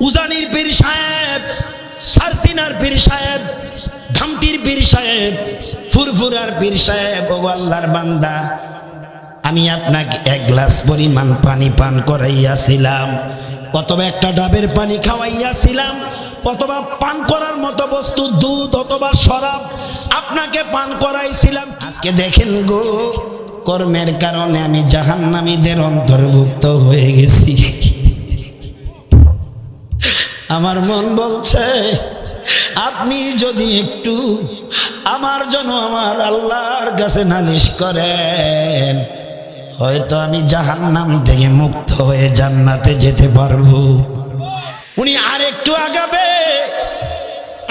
উজানির পীর সাহেব, সারসিনার পীর সাহেব, ধামতির পীর সাহেব, ফুরফুরার পীর সাহেব, ও আল্লাহর বান্দা, আমি আপনাকে এক গ্লাস পরিমাণ পানি পান করাইয়াছিলাম, অথবা একটা ডাবের পানি খাওয়াইয়াছিলাম, অথবা পান করার মতো বস্তু দুধ অথবা শরাব আপনাকে পান করাইছিলাম। আজকে দেখেন গো, কর্মের কারণে আমি জাহান্নামীদের অন্তর্ভুক্ত হয়ে গেছি। আমার মন বলছে আপনি যদি একটু আমার জন্য আমার আল্লাহর কাছে নালিশ করেন, হয়তো আমি জাহান্নাম থেকে মুক্ত হয়ে জান্নাতে যেতে পারবো। উনি আর একটু আগাবে,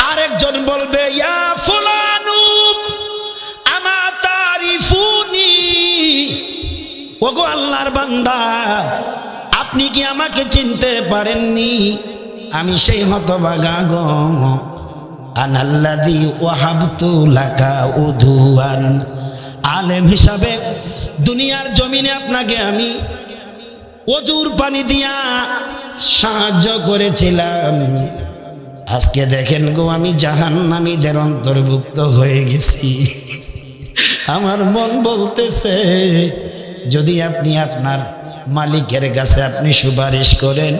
আরেকজন বলবে, ইয়া ফুলানু আমা তারিফুনি, ওগো আল্লাহর বান্দা, আপনি কি আমাকে চিনতে পারেননি? আমি সেই হতভাগা গো, আনাল্লাযী ওয়াহাবতু লাকা উদুয়ান। আলেম হিসাবে দুনিয়ার জমিনে আপনাকে আমি ওজুর পানি দিয়া সাহায্য করেছিলাম। আজকে দেখেন গো, আমি জাহান্নামীদের অন্তর্ভুক্ত হয়ে গেছি। আমার মন বলতেছে যদি আপনি আপনার মালিকের কাছে আপনি সুপারিশ করেন,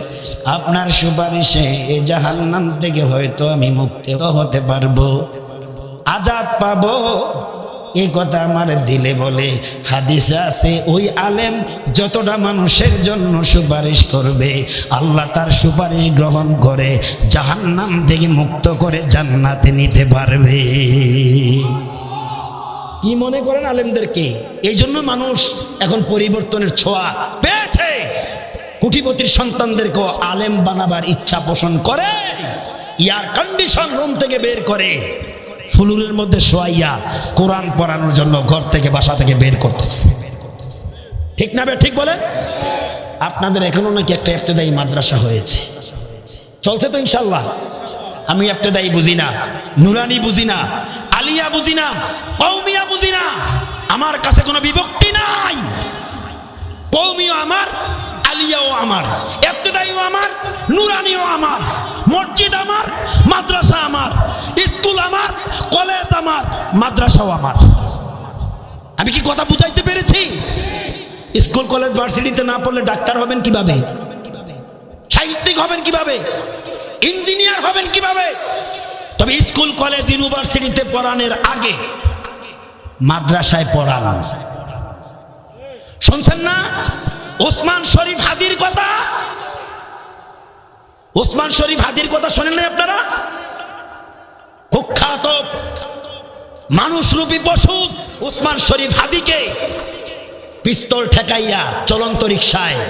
আপনার সুপারিশে এই জাহান্নাম থেকে হয়তো আমি মুক্ত হতে পারবো, আজাদ পাবো। এই কথা আমার দিলে বলে। হাদিসে আছে ওই আলেম যতটা মানুষের জন্য সুপারিশ করবে, আল্লাহ তার সুপারিশ গ্রহণ করে জাহান্নাম থেকে মুক্ত করে জান্নাতে নিতে পারবে। কি মনে করেন আলেমদেরকে? এই জন্য মানুষ এখন পরিবর্তনের ছোঁয়া পেয়েছে। কোটিপতির সন্তানদেরকেও আলেম বানাবার ইচ্ছা পোষণ করে, এয়ার কন্ডিশন রুম থেকে বের করে ফুলুরের মধ্যে শোয়াইয়া কোরআন পড়ানোর জন্য ঘর থেকে বাসা থেকে বের করতেছে। ঠিক না? ঠিক বলেন। আপনাদের এখনো নাকি একটা ইফতেদায়ী মাদ্রাসা হয়েছে, চলছে তো ইনশাল্লাহ। আমি ইফতেদায়ী বুঝি না, নুরানি বুঝি না, আলিয়া বুঝি না, কওমিয়া বুঝি না। আমার কাছে কোনো বিভক্তি নাই। কওমিও আমার, আলিয়াও আমার, ইফতেদায়ীও আমার, নুরানিও আমার, মসজিদ আমার, মাদ্রাসা আমার, স্কুল আমার, কলেজ আমার, মাদ্রাসাও আমার। আমি কি কথা বুঝাইতে পেরেছি? স্কুল কলেজ ভার্সিটিতে না পড়লে ডাক্তার হবেন কিভাবে? সাহিত্যিক হবেন কিভাবে? ইঞ্জিনিয়ার হবেন কিভাবে? তবে স্কুল কলেজ ইউনিভার্সিটিতে পড়ানোর আগে মাদ্রাসায় পড়ান। শুনছেন না ওসমান শরীফ হাদির কথা? ওসমান শরীফ হাদির কথা শোনেন না আপনারা? কুখ্যাত মানুষরূপী পশু ওসমান শরীফ হাদিকে পিস্তল ঠেকাইয়া চলন্ত রিকশায়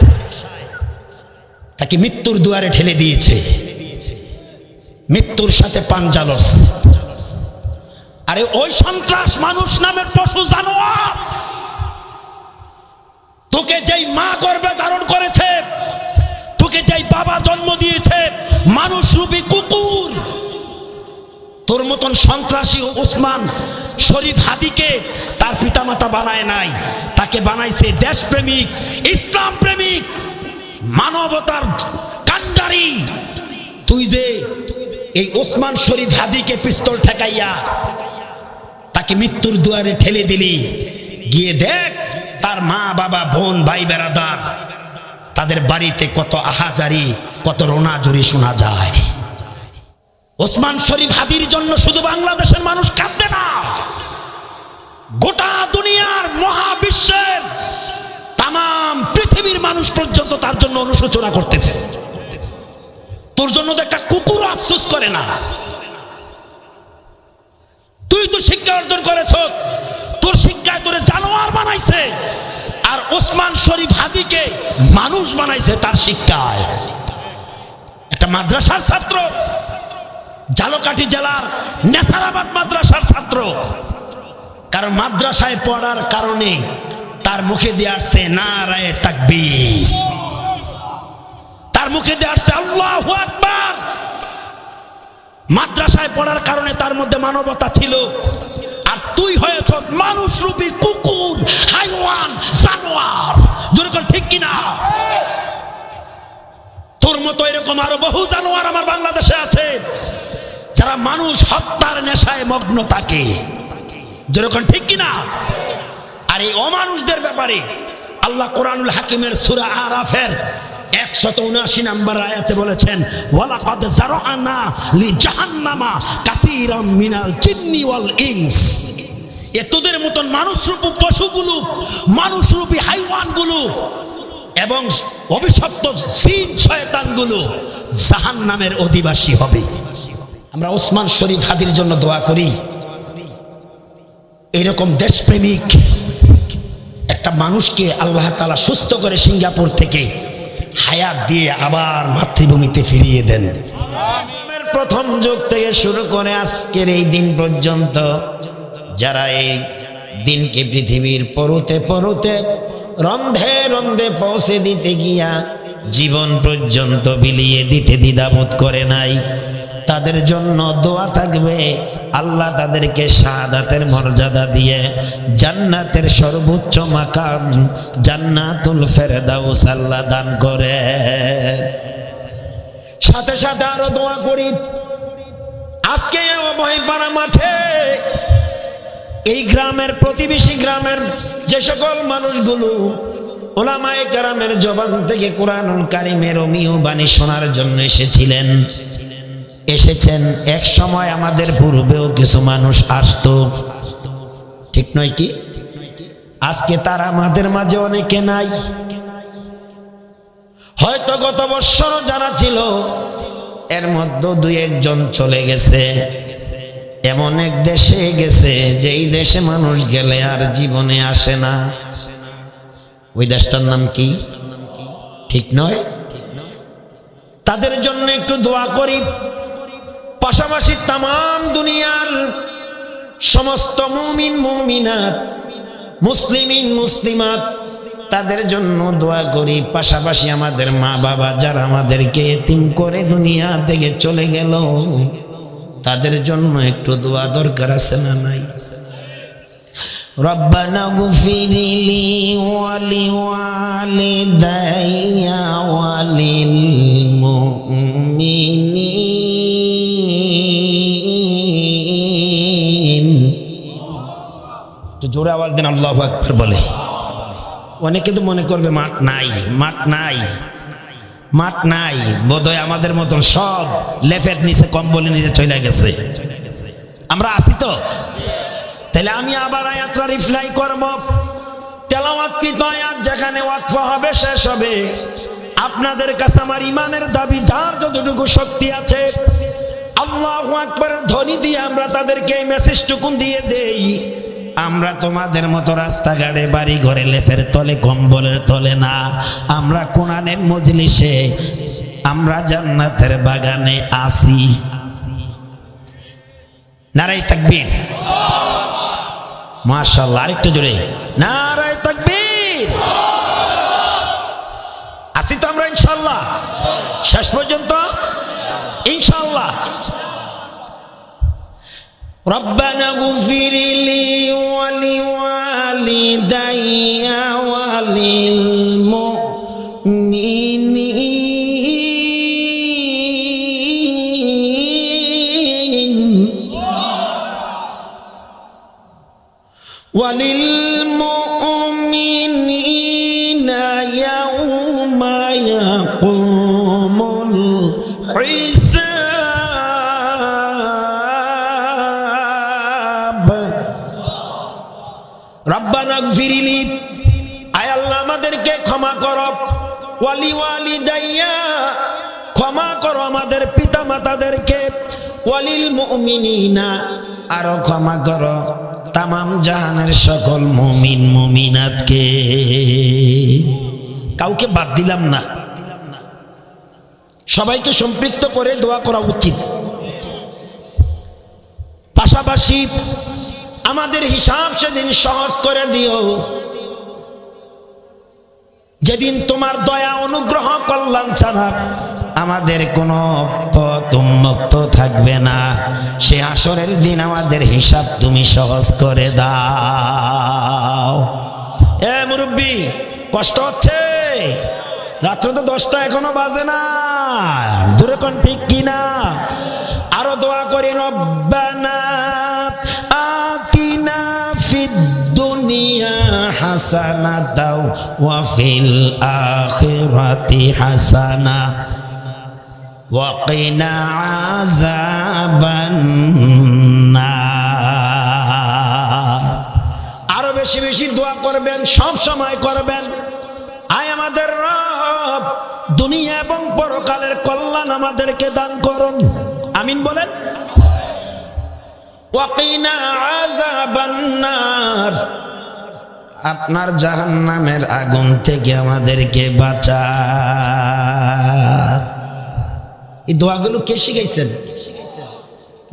তাকে মৃত্যুর দুয়ারে ঠেলে দিয়েছে। মৃত্যুর সাথে পাঞ্জালস। আরে ওই সন্ত্রাস মানুষ নামের পশু জানোয়ার, তোকে যেই মা গর্ভে ধারণ করেছে, তোকে যেই বাবা জন্ম দিয়েছে, মানুষ রূপী কুকুর, তোর মতন সন্ত্রাসী ওসমান শরীফ হাদিকে তার পিতামাতা বানায় নাই, তাকে বানাইছে দেশপ্রেমিক, ইসলাম প্রেমিক, মানবতার কান্ডারি। তুই যে এই ওসমান শরীফ হাদিকে পিস্তল ঠেকাইয়া তাকে মৃত্যুর দুয়ারে ঠেলে দিলি, গিয়ে দেখ তার মা বাবা বোন ভাই বেরাদার তাদের বাড়িতে কত আহাজারি, কত রোনাজুরি শোনা যায়। ওসমান শরীফ হাদির জন্য শুধু বাংলাদেশের মানুষ কাঁদবে না, গোটা দুনিয়ার মহাবিশ্বের তাম পৃথিবীর মানুষ পর্যন্ত তার জন্য অনুশোচনা করতেছে। তোর জন্য তো একটা কুকুর আফসোস করে না। তুই তো শিক্ষা অর্জন করেছ, তোর শিক্ষায় তোরে জানোয়ার বানাইছে, আর ওসমান শরীফ হাদিকে মানুষ বানাইছে তার শিক্ষায়। একটা মাদ্রাসার ছাত্র, ঝালকাঠি জেলার নেসারাবাদ মাদ্রাসার ছাত্র, কারণ মাদ্রাসায় পড়ার কারণে তার মুখে দিয়ে আসছে নারায়ে তাকবীর, তার মুখে দিয়ে আসছে আল্লাহু আকবার। মাদ্রাসায় পড়ার কারণে তার মধ্যে মানবতা ছিল, আর তুই হয়েছ মানুষ রূপী কুকুর, হাইওয়ান, জানোয়ার। যেরকম ঠিক কিনা? তোর মতো এরকম আরো বহু জানোয়ার আমার বাংলাদেশে আছে যারা মানুষ হত্যার নেশায় মগ্ন থাকে, যেরকম ঠিক কিনা? আর এই অমানুষদের ব্যাপারে আল্লাহ কোরআনুল হাকিমের সূরা আরাফের 179 নম্বর আয়াতে বলেছেন, ওয়ালাকাদ যারানা লিজাহান্নামা কাসীরাম মিনাল জিন্নি ওয়াল ইনস। তোদের মতন মানুষরূপী পশুগুলো, মানুষরূপী হাইওয়ানগুলো এবং অভিশপ্ত জিন শয়তানগুলো জাহান্নামের অধিবাসী হবে। আমরা ওসমান শরীফ হাদির জন্য দোয়া করি, এরকম দেশপ্রেমিক একটা মানুষকে আল্লাহ তাআলা সুস্থ করে সিঙ্গাপুর থেকে হায়াত দিয়ে আবার মাতৃভূমিতে ফিরিয়ে দেন। প্রথম যুগ থেকে শুরু করে আজকের এই দিন পর্যন্ত যারা এই দিনকে পৃথিবীর পরতে পরতে রন্ধে রন্ধে পৌঁছে দিতে গিয়া জীবন পর্যন্ত বিলিয়ে দিতে দ্বিধাবোধ করে নাই, তাদের জন্য দোয়া থাকবে আল্লাহ তাদেরকে শাহাদাতের মর্যাদা দিয়ে জান্নাতের সর্বোচ্চ মাকাম জান্নাতুল ফেরদাউস আল্লাহ দান করে। সাথে সাথে আরো দোয়া করি, আজকে অভয়পাড়া মাঠে এই গ্রামের প্রতিবেশী গ্রামের যে সকল মানুষগুলো ওলামায়ে কেরামের জবান থেকে কোরআনুল কারীমের অমীয় বাণী শোনার জন্য এসেছেন, এক সময় আমাদের পূর্বেও কিছু মানুষ আসতো, ঠিক নয় কি? আজকে তারা আমাদের মাঝে অনেকে নাই। হয়তো গত বছর যারা ছিল এর মধ্যে দুই একজন চলে গেছে, এমন এক দেশে গেছে যেই দেশে মানুষ গেলে আর জীবনে আসে না। ওই দেশটার নাম কি? ঠিক নয়? তাদের জন্য একটু দোয়া করি, পাশাপাশি তামাম দুনিয়ার সমস্ত মুমিন মুমিনাত, মুসলিমিন মুসলিমাত তাদের জন্য দোয়া করি। পাশাপাশি আমাদের মা বাবা যারা আমাদেরকে এতিম করে দুনিয়া থেকে চলে গেল তাদের জন্য একটু দোয়া দরকার আছে না নাই? রব্বানা গফিরলি ওয়ালি ওয়ালিদাইয়া ওয়ালিল মুমিনিন। জোরে আওয়াজ দেন আল্লাহু আকবার বলে। অনেকে তো মনে করবে মাঠ নাই, মাঠ নাই, মাঠ নাই, বোধহয় আমাদের মতন সব লেফের নিচে কম্বলের নিচে চলে গেছে। আমরা আছি তো? তাহলে আমি আবার আয়াতটা রিপ্লাই করব। তেলাওয়াতকৃত আয়াত যেখানে ওয়াকফ হবে শেষ হবে, আপনাদের কাছে আমার ইমানের দাবি, যার যতটুকু শক্তি আছে আল্লাহু আকবার ধ্বনি দিয়ে আমরা তাদেরকে এই মেসেজটুকু দিয়ে দেই, আমরা তোমাদের মতো রাস্তাঘাটে বাড়ি ঘরে লেফের তলে কম্বলের তলে না, আমরা কোরআনের মজলিসে, আমরা জান্নাতের বাগানে আসি। নারায়ে তাকবীর, মাশাআল্লাহ, আরেকটু জোরে নারায়ে তাকবীর। আসি তো আমরা ইনশাআল্লাহ, শেষ পর্যন্ত ইনশাআল্লাহ। রব্বানা গফিরলি ওয়ালি ওয়ালিদাইয়া ওয়ালিল মুমিনিন ওয়ালিল মুমিনিনা ইয়াউমা ইয়াকুমুল হিসাব। রব্বানা গফিরলি, আয় আল্লাহ আমাদেরকে ক্ষমা করো, ওয়ালি ওয়ালিদাইয়া ক্ষমা করো আমাদের পিতা মাতাদেরকে, ওয়ালিল মুমিনিনা আরো ক্ষমা করো তামাম জাহানের সকল মুমিন মুমিনাতকে। কাউকে বাদ দিলাম না, সবাইকে সম্পৃক্ত করে দোয়া করা উচিত। পাশাপাশি আমাদের হিসাব সেদিন সহজ করে দিও, যেদিন তোমার দয়া অনুগ্রহ কল্যাণ ছাড়া আমাদের কোনো পথ উন্মুক্ত থাকবে না, সে হাসরের দিন আমাদের হিসাব তুমি সহজ করে দাও। এ মুরব্বি, কষ্ট হচ্ছে? রাত্র তো 10টা এখনো বাজে না, দূরে কোন ঠিক কিনা? আরো দোয়া করি, রব্বানা আতিনা ফিদ দুনিয়া হাসানাতাও ওয়া ফিল আখিরাতি হাসানা ওয়া কিনা আযাবান নার। আরো বেশি বেশি দোয়া করবেন, সব সময় করবেন। আয় আমাদের রব, দুনিয়া এবং পরকালের কল্যাণ আমাদেরকে দান করুন, আমিন বলেন। ওয়া কিনা আযাবান নার, আপনার জাহান্নামের আগুন থেকে আমাদেরকে বাঁচান। এই দোয়াগুলো কে শিখাইছেন?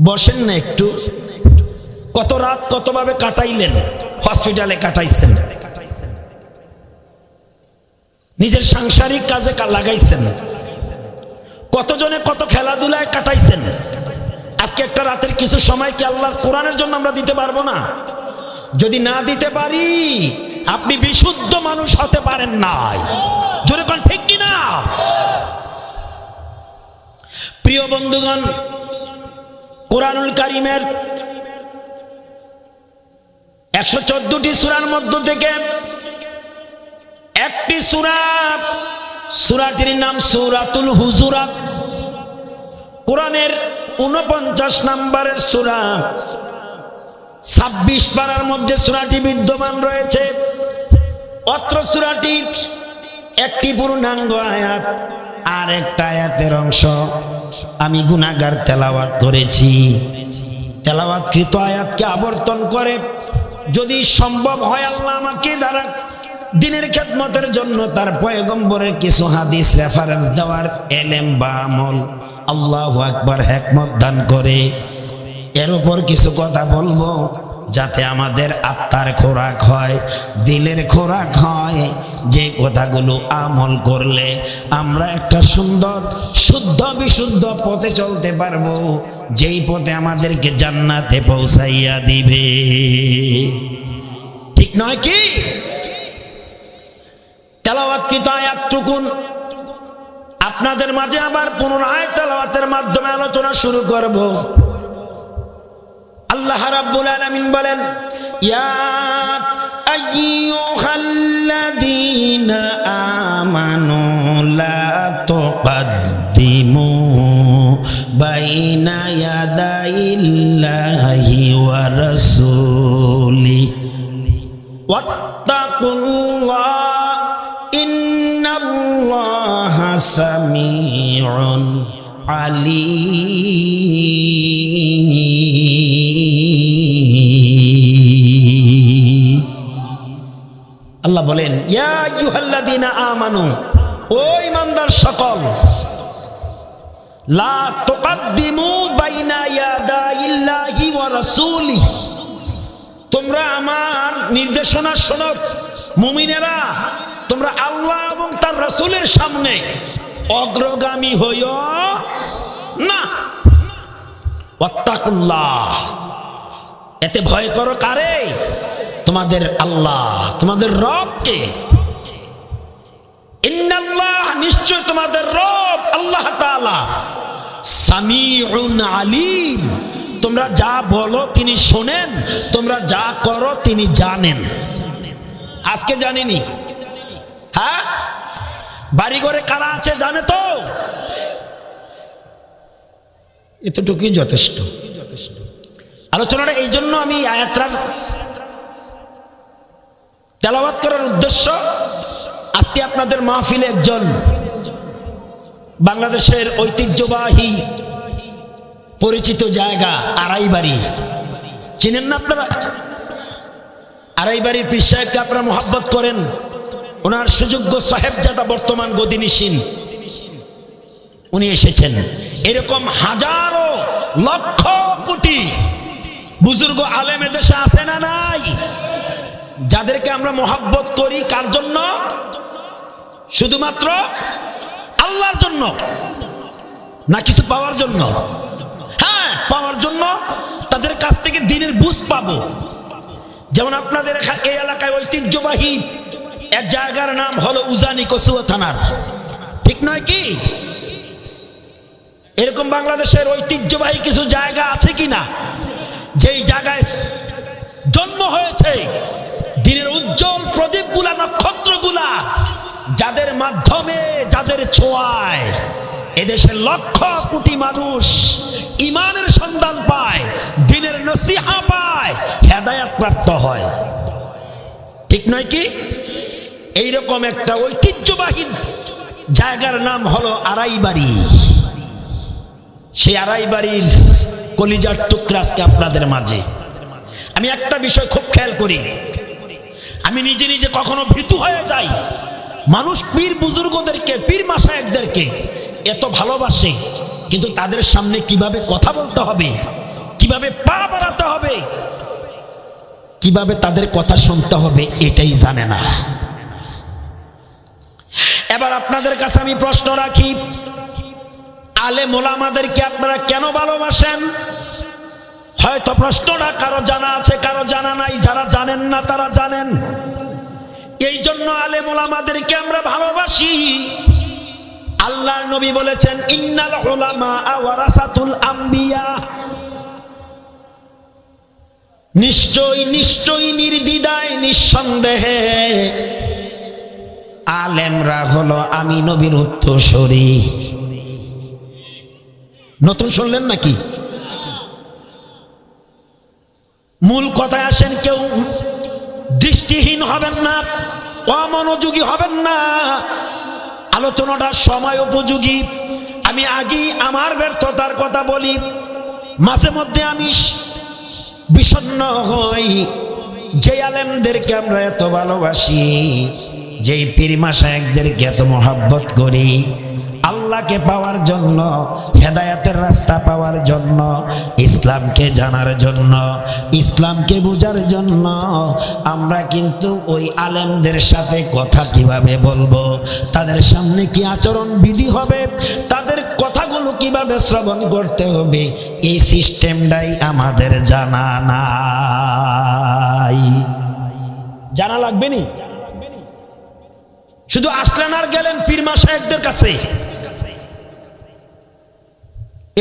বসেন না একটু। কত রাত কতভাবে কাটাইলেন, হসপিটালে কাটাইছেন, নিজের সাংসারিক কাজে লাগাইছেন, কতজনে কত খেলাধুলায় কাটাইছেন। আজকে একটা রাতের কিছু সময় কি আল্লাহর কোরআনের জন্য আমরা দিতে পারবো না? যদি না দিতে পারি, আপনি বিশুদ্ধ মানুষ হতে পারেন নাই। জোরে কোন ঠিক কিনা? প্রিয় বন্ধুগণ, কোরআনুল কারীমের 114টি সূরার মধ্য থেকে একটি সূরা, সূরাটির নাম সূরাতুল হুজুরাত। কোরআনের 49 নম্বরের সূরা, 26 পারার মধ্যে সূরাটি বিদ্যমান রয়েছে। অত্র সূরাটির একটি পূর্ণাঙ্গ আয়াত আর একটা আয়াতের অংশ আমি গুনাহগার তেলাওয়াত করেছি। তেলাওয়াতকৃত আয়াতকে আবর্তন করে যদি সম্ভব হয় আল্লাহ আমাকে দ্বারা দিনের খেদমতের জন্য তার পয়গম্বরের কিছু হাদিস রেফারেন্স দেওয়ার এলেম বা আমল আল্লাহু আকবার হিকমত দান করে, এর উপর কিছু কথা বলবো যাতে আমাদের আত্মার খোরাক হয়, দিলের খোরাক হয়। যে কথাগুলো আমল করলে আমরা একটা সুন্দর শুদ্ধ বিশুদ্ধ পথে চলতে পারবো, যেই পথে আমাদেরকে জান্নাতে পৌঁছাইয়া দিবে। ঠিক নয় কি? তেলাওয়াতকৃত আয়াতটুকুন আপনাদের মাঝে আবার পুনরায় তেলাওয়াতের মাধ্যমে আলোচনা শুরু করব। আল্লাহ রাব্বুল আলামিন বলেন, ইয়া আইয়ুহাল্লাযীনা আমানু লা তুকদ্দিমু বাইনা ইয়াদাইল্লাহি ওয়া রাসূলি ওয়াত্তাকুল্লাহ ইন্নাল্লাহা সামিউন আলীম। আল্লাহ বলেন, ইয়া আইয়ুহাল্লাযীনা আমানু, ও ঈমানদার সকল, লা তুকদ্দিমু বাইনা ইয়াদাইল্লাহি ওয়া রাসূলি, তোমরা আমার নির্দেশনা শোনো। মুমিনেরা, তোমরা আল্লাহ এবং তার রাসূলের সামনে অগ্রগামী হইও না। ওয়াত্তাকুল্লাহ, এতে ভয় করো কারে? তোমাদের আল্লাহ, তোমাদের রবকে। ইন্নাল্লাহ, নিশ্চয় তোমাদের রব আল্লাহ তাআলা সামিউন আলীম, তোমরা যা বলো তিনি শোনেন, তোমরা যা করো তিনি জানেন। আজকে জানিনি? হ্যাঁ, বাড়ি ঘরে কারা আছে জানে তো? এতটুকুই যথেষ্ট। আলোচনাটা এই জন্য আমি আয়াতটার তেলাওয়াত করার উদ্দেশ্য, আজকে আপনাদের মাহফিলে একজন বাংলাদেশের ঐতিহ্যবাহী পরিচিত জায়গা আড়াইবাড়ি, চিনেন না আপনারা? আড়াইবাড়ির পীর সাহেবকে আপনারা মোহাব্বত করেন, ওনার সুযোগ্য সাহেবজাদা বর্তমান গদিনিশীন উনি এসেছেন। এরকম হাজারো লক্ষ কোটি বুজুর্গ আলেম এদেশে আছে না নাই? যাদেরকে আমরা মোহাব্বত করি কার জন্য? শুধুমাত্র আল্লাহর জন্য না কিছু পাওয়ার জন্য? হ্যাঁ, পাওয়ার জন্য, তাদের কাছ থেকে দিনের বুঝ পাবো। যেমন আপনাদের এই এলাকায় ঐতিহ্যবাহী এক জায়গার নাম হলো উজানি, কচুয়া থানার। ঠিক নয় কি? এরকম বাংলাদেশের ঐতিহ্যবাহী কিছু জায়গা আছে কিনা, যেই জায়গায় জন্ম হয়েছে দিনের উজ্জ্বল প্রদীপগুলা, নক্ষত্রগুলা, যাদের মাধ্যমে, যাদের ছোঁয়ায় এদেশের লক্ষ কোটি মানুষ ঈমানের সন্ধান পায়, দ্বীনের নসিহা পায়, হেদায়েত প্রাপ্ত হয়। ঠিক নয় কি? এইরকম একটা ঐতিহ্যবাহী জায়গার নাম হলো আড়াইবাড়ি। সেই আড়াইবাড়ির কলিজার টুকরা আজকে আপনাদের মাঝে। আমি একটা বিষয় খুব খেয়াল করি, আমি নিজে নিজে কখনো ভীতু হয়ে যাই। মানুষ পীর বুজুর্গদেরকে, পীর মাশায়েখদেরকে এত ভালোবাসে, কিন্তু তাদের সামনে কিভাবে কথা বলতে হবে, কিভাবে পা বাড়াতে হবে, কিভাবে তাদের কথা শুনতে হবে, এটাই জানে না। এবার আপনাদের কাছে আমি প্রশ্ন রাখি, আলেম ওলামাদেরকে আপনারা কেন ভালোবাসেন? হয়তো প্রশ্নটা কারো জানা আছে, কারো জানা নাই। যারা জানেন না তারা জানেন। এই জন্য আলেম ওলামাদেরকে আমরা ভালোবাসি। আল্লাহর নবী বলেছেন, ইন্নাল উলামা ওয়ারাসাতুল আম্বিয়া, নিশ্চয়ই নিশ্চয়ই নির্দ্বিধায় নিঃসন্দেহে আলেমরা হলো আমি নবীর উত্তরসূরি। নতুন শুনলেন নাকি? মূল কথায় আসেন, কেউ দৃষ্টিহীন হবেন না, অমনোযোগী হবেন না। আলোচনাটা সময় উপযোগী। আমি আগেই আমার ব্যর্থতার কথা বলি, মাঝে মধ্যে আমি বিষণ্ণ হই। যে আলেমদেরকে আমরা এত ভালোবাসি, যেই পীর মাশায়েখদেরকে এত মহব্বত করি, আল্লাহকে পাওয়ার জন্য, হেদায়েতের রাস্তা পাওয়ার জন্য, ইসলামকে জানার জন্য, ইসলামকে বোঝার জন্য, আমরা কিন্তু ওই আলেমদের সাথে কথা কিভাবে বলবো, তাদের সামনে কি আচরণ বিধি হবে, তাদের কথাগুলো কিভাবে শ্রবণ করতে হবে, এই সিস্টেমটাই আমাদের জানা নাই। জানা লাগবে নি? শুধু আসলেন আর গেলেন পীর মাশায়েখদের কাছে,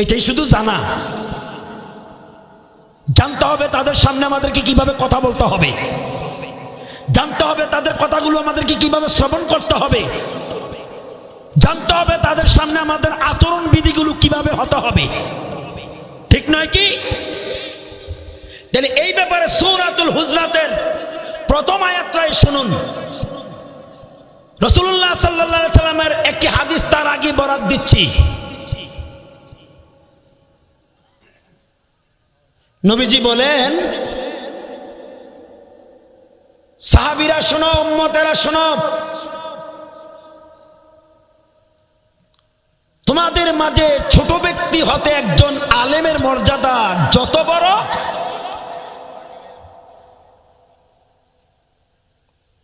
এটাই শুধু জানা। জানতে হবে তাদের সামনে আমাদেরকে কিভাবে কথা বলতে হবে, জানতে হবে তাদের কথাগুলো আমাদেরকে কিভাবে শ্রবণ করতে হবে, জানতে হবে তাদের সামনে আমাদের আচরণ বিধিগুলো কিভাবে হতে হবে। ঠিক নয় কি? তাহলে এই ব্যাপারে সূরাতুল হুজরাতের প্রথম আয়াতটাই শুনুন। রাসূলুল্লাহ সাল্লাল্লাহু আলাইহি সাল্লামের একটি হাদিস তার আগে বরাত দিচ্ছি। নবীজি বলেন, সাহাবীরা শোনো, উম্মতেরা শোনো, তোমাদের মাঝে ছোট ব্যক্তি হতে একজন আলেমের মর্যাদা যত বড়,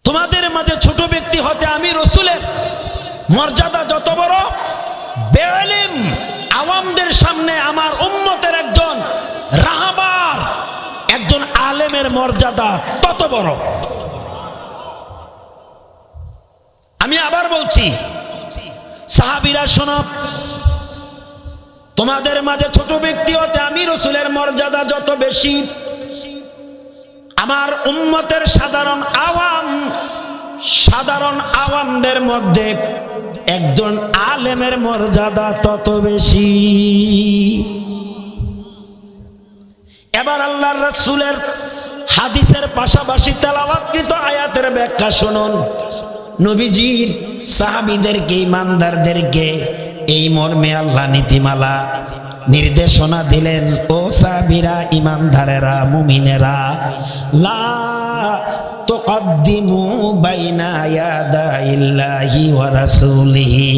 তোমাদের মাঝে ছোট ব্যক্তি হতে আমি রাসূলের মর্যাদা যত বড়, বেইলম আওয়ামদের সামনে আমার উম্মতের একজন রাহবার, একজন আলেমের মর্যাদা তত বড়। আমি আবার বলছি, সাহাবীরা শোনো, তোমাদের মাঝে ছোট ব্যক্তি হতে আমি রাসূলের মর্যাদা যত বেশি, আমার উম্মতের সাধারণ আওয়ামদের মধ্যে একজন আলেমের মর্যাদা তত বেশি। এবার আল্লাহর রাসূলের হাদিসের পাশাপাশি তেলাওয়াতকৃত আয়াতের ব্যাখ্যা শুনুন। নবীজির সাহাবীদেরকে, ঈমানদারদেরকে এই মর্মে আল্লাহ নীতিমালা নির্দেশনা দিলেন, ও সাহাবীরা, ঈমানদারেরা, মুমিনেরা, লা তুকদ্দিমু বাইনা ইয়াদাইল্লাহি ওয়া রাসূলিহি,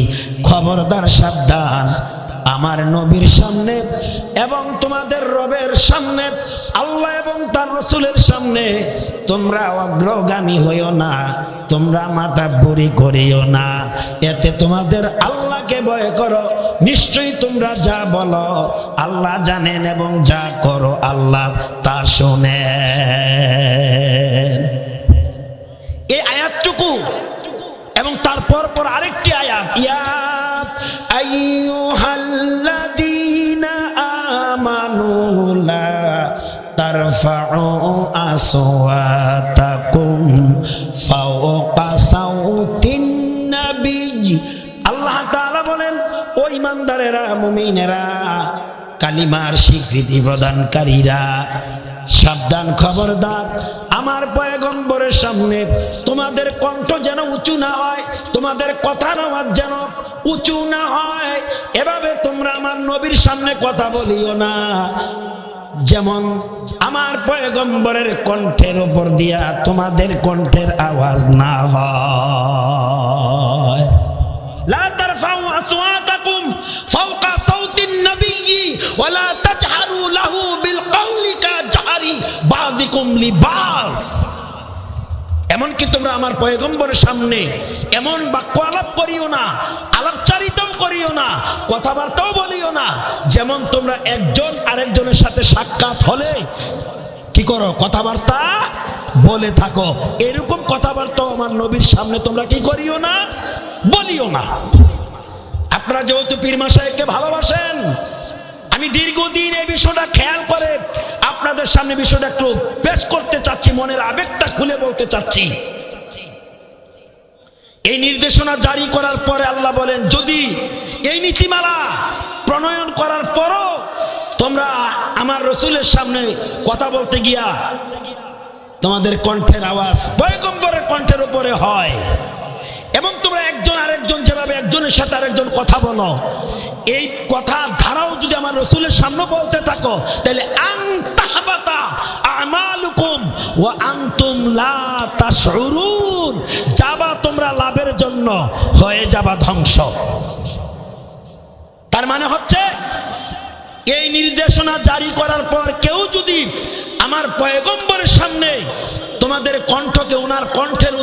খবরদার, সাবধান, আমার নবীর সামনে এবং তোমাদের রবের সামনে, আল্লাহ এবং তার রাসূলের সামনে তোমরা অগ্রগামী হইও না, তোমরা মাতাব্বরি করিও না। এতে তোমাদের আল্লাহকে ভয় করো, নিশ্চয়ই তোমরা যা বলো আল্লাহ জানেন এবং যা করো আল্লাহ তা শোনেন। এই আয়াতটুকু এবং তারপর আরেকটি আয়াত, ইয়া আইয়ুহাল্লাযীনা আমানু লা তারফাউ আসওয়াতাকুম ফাওকা সাউতিন নাবিয়্য। আল্লাহ তাআলা বলেন, ও ঈমানদারেরা, মুমিনেরা, কালিমার স্বীকৃতি প্রদানকারীরা, সাবধান, খবরদার, আমার পয়গম্বরের সামনে তোমাদের কণ্ঠ যেন উঁচু না হয়, তোমাদের কথার আওয়াজ যেন উঁচু না হয়। এভাবে তোমরা আমার নবীর সামনে কথা বলিও না যেমন আমার পয়গম্বরের কণ্ঠের উপর দিয়া তোমাদের কণ্ঠের আওয়াজ না হয়। লা তারফাউ আসওয়াতাকুম ফাওকা সাউতিন নাবিয়্যি ওয়া লা তাজহারু লাহু বিল কওলি কাজহারি বাযিকুম লিবাস। এমনকি তোমরা আমার পয়গম্বরের সামনে এমন বাক্য আলাপ করিও না, আলাপচারিতাও করিও না, কথাবার্তাও বলিও না যেমন তোমরা একজন আরেকজনের সাথে সাক্ষাৎ হলে কি করো, কথাবার্তা বলে থাকো। এরকম কথাবার্তাও আমার নবীর সামনে তোমরা কি করিও না, বলিও না। আপনারা যেহেতু পীর মাশায়েখকে ভালোবাসেন, আমি দীর্ঘদিন এই বিষয়টা খেয়াল করে আপনাদের সামনে বিষয়টা একটু পেশ করতে চাচ্ছি, মনের আবেগটা খুলে বলতে চাচ্ছি। এই নির্দেশনা জারি করার পরে আল্লাহ বলেন, যদি এই নীতিমালা প্রণয়ন করার পরও তোমরা আমার রাসূলের সামনে কথা বলতে গিয়া তোমাদের কণ্ঠের আওয়াজ পয়গম্বরের কণ্ঠের উপরে হয় এবং তোমরা একজন আরেকজন যেভাবে একজনের সাথে আরেকজন কথা বলো, এই কথা ধারাও যদি আমার রাসূলের সামনে বলতে থাকো, তাহলে আনতাহবাতা আমালুকুম ওয়া আনতুম লা তাশউরুন, যাবা তোমরা লাভের জন্য, হয়ে যাবা ধ্বংস। তার মানে হচ্ছে এই নির্দেশনা জারি করার পর কেউ যদি আমার পয়গম্বরের সামনে তোমাদের কণ্ঠকে ওনার কণ্ঠের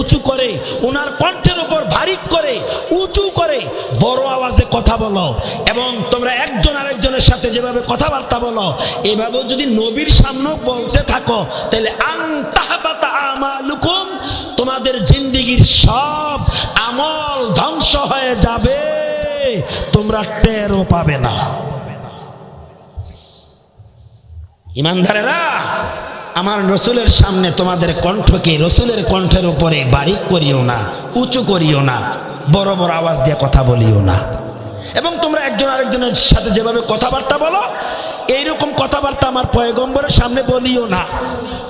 উঁচু করে, ওনার কণ্ঠের উপর ভারী করে, উঁচু করে বড় আওয়াজে কথা বলো এবং তোমরা একজন আরেকজনের সাথে যেভাবে কথাবার্তা বলো, এভাবেও যদি নবীর সামনে বলতে থাকো, তাহলে আনতাহবাতা আমালুকুম, তোমাদের জিন্দেগীর সব আমল ধ্বংস হয়ে যাবে, তোমরা টেরও পাবে না। ঈমানদারেরা, আমার রাসূলের সামনে তোমাদের কণ্ঠকে রাসূলের কণ্ঠের উপরে বারিক করিও না, উঁচু করিও না, বড় বড় আওয়াজ দিয়ে কথা বলিও না। এবং তোমরা একজন আরেকজনের সাথে যেভাবে কথাবার্তা বলো, এইরকম কথাবার্তা আমার পয়গম্বরের সামনে বলিও না।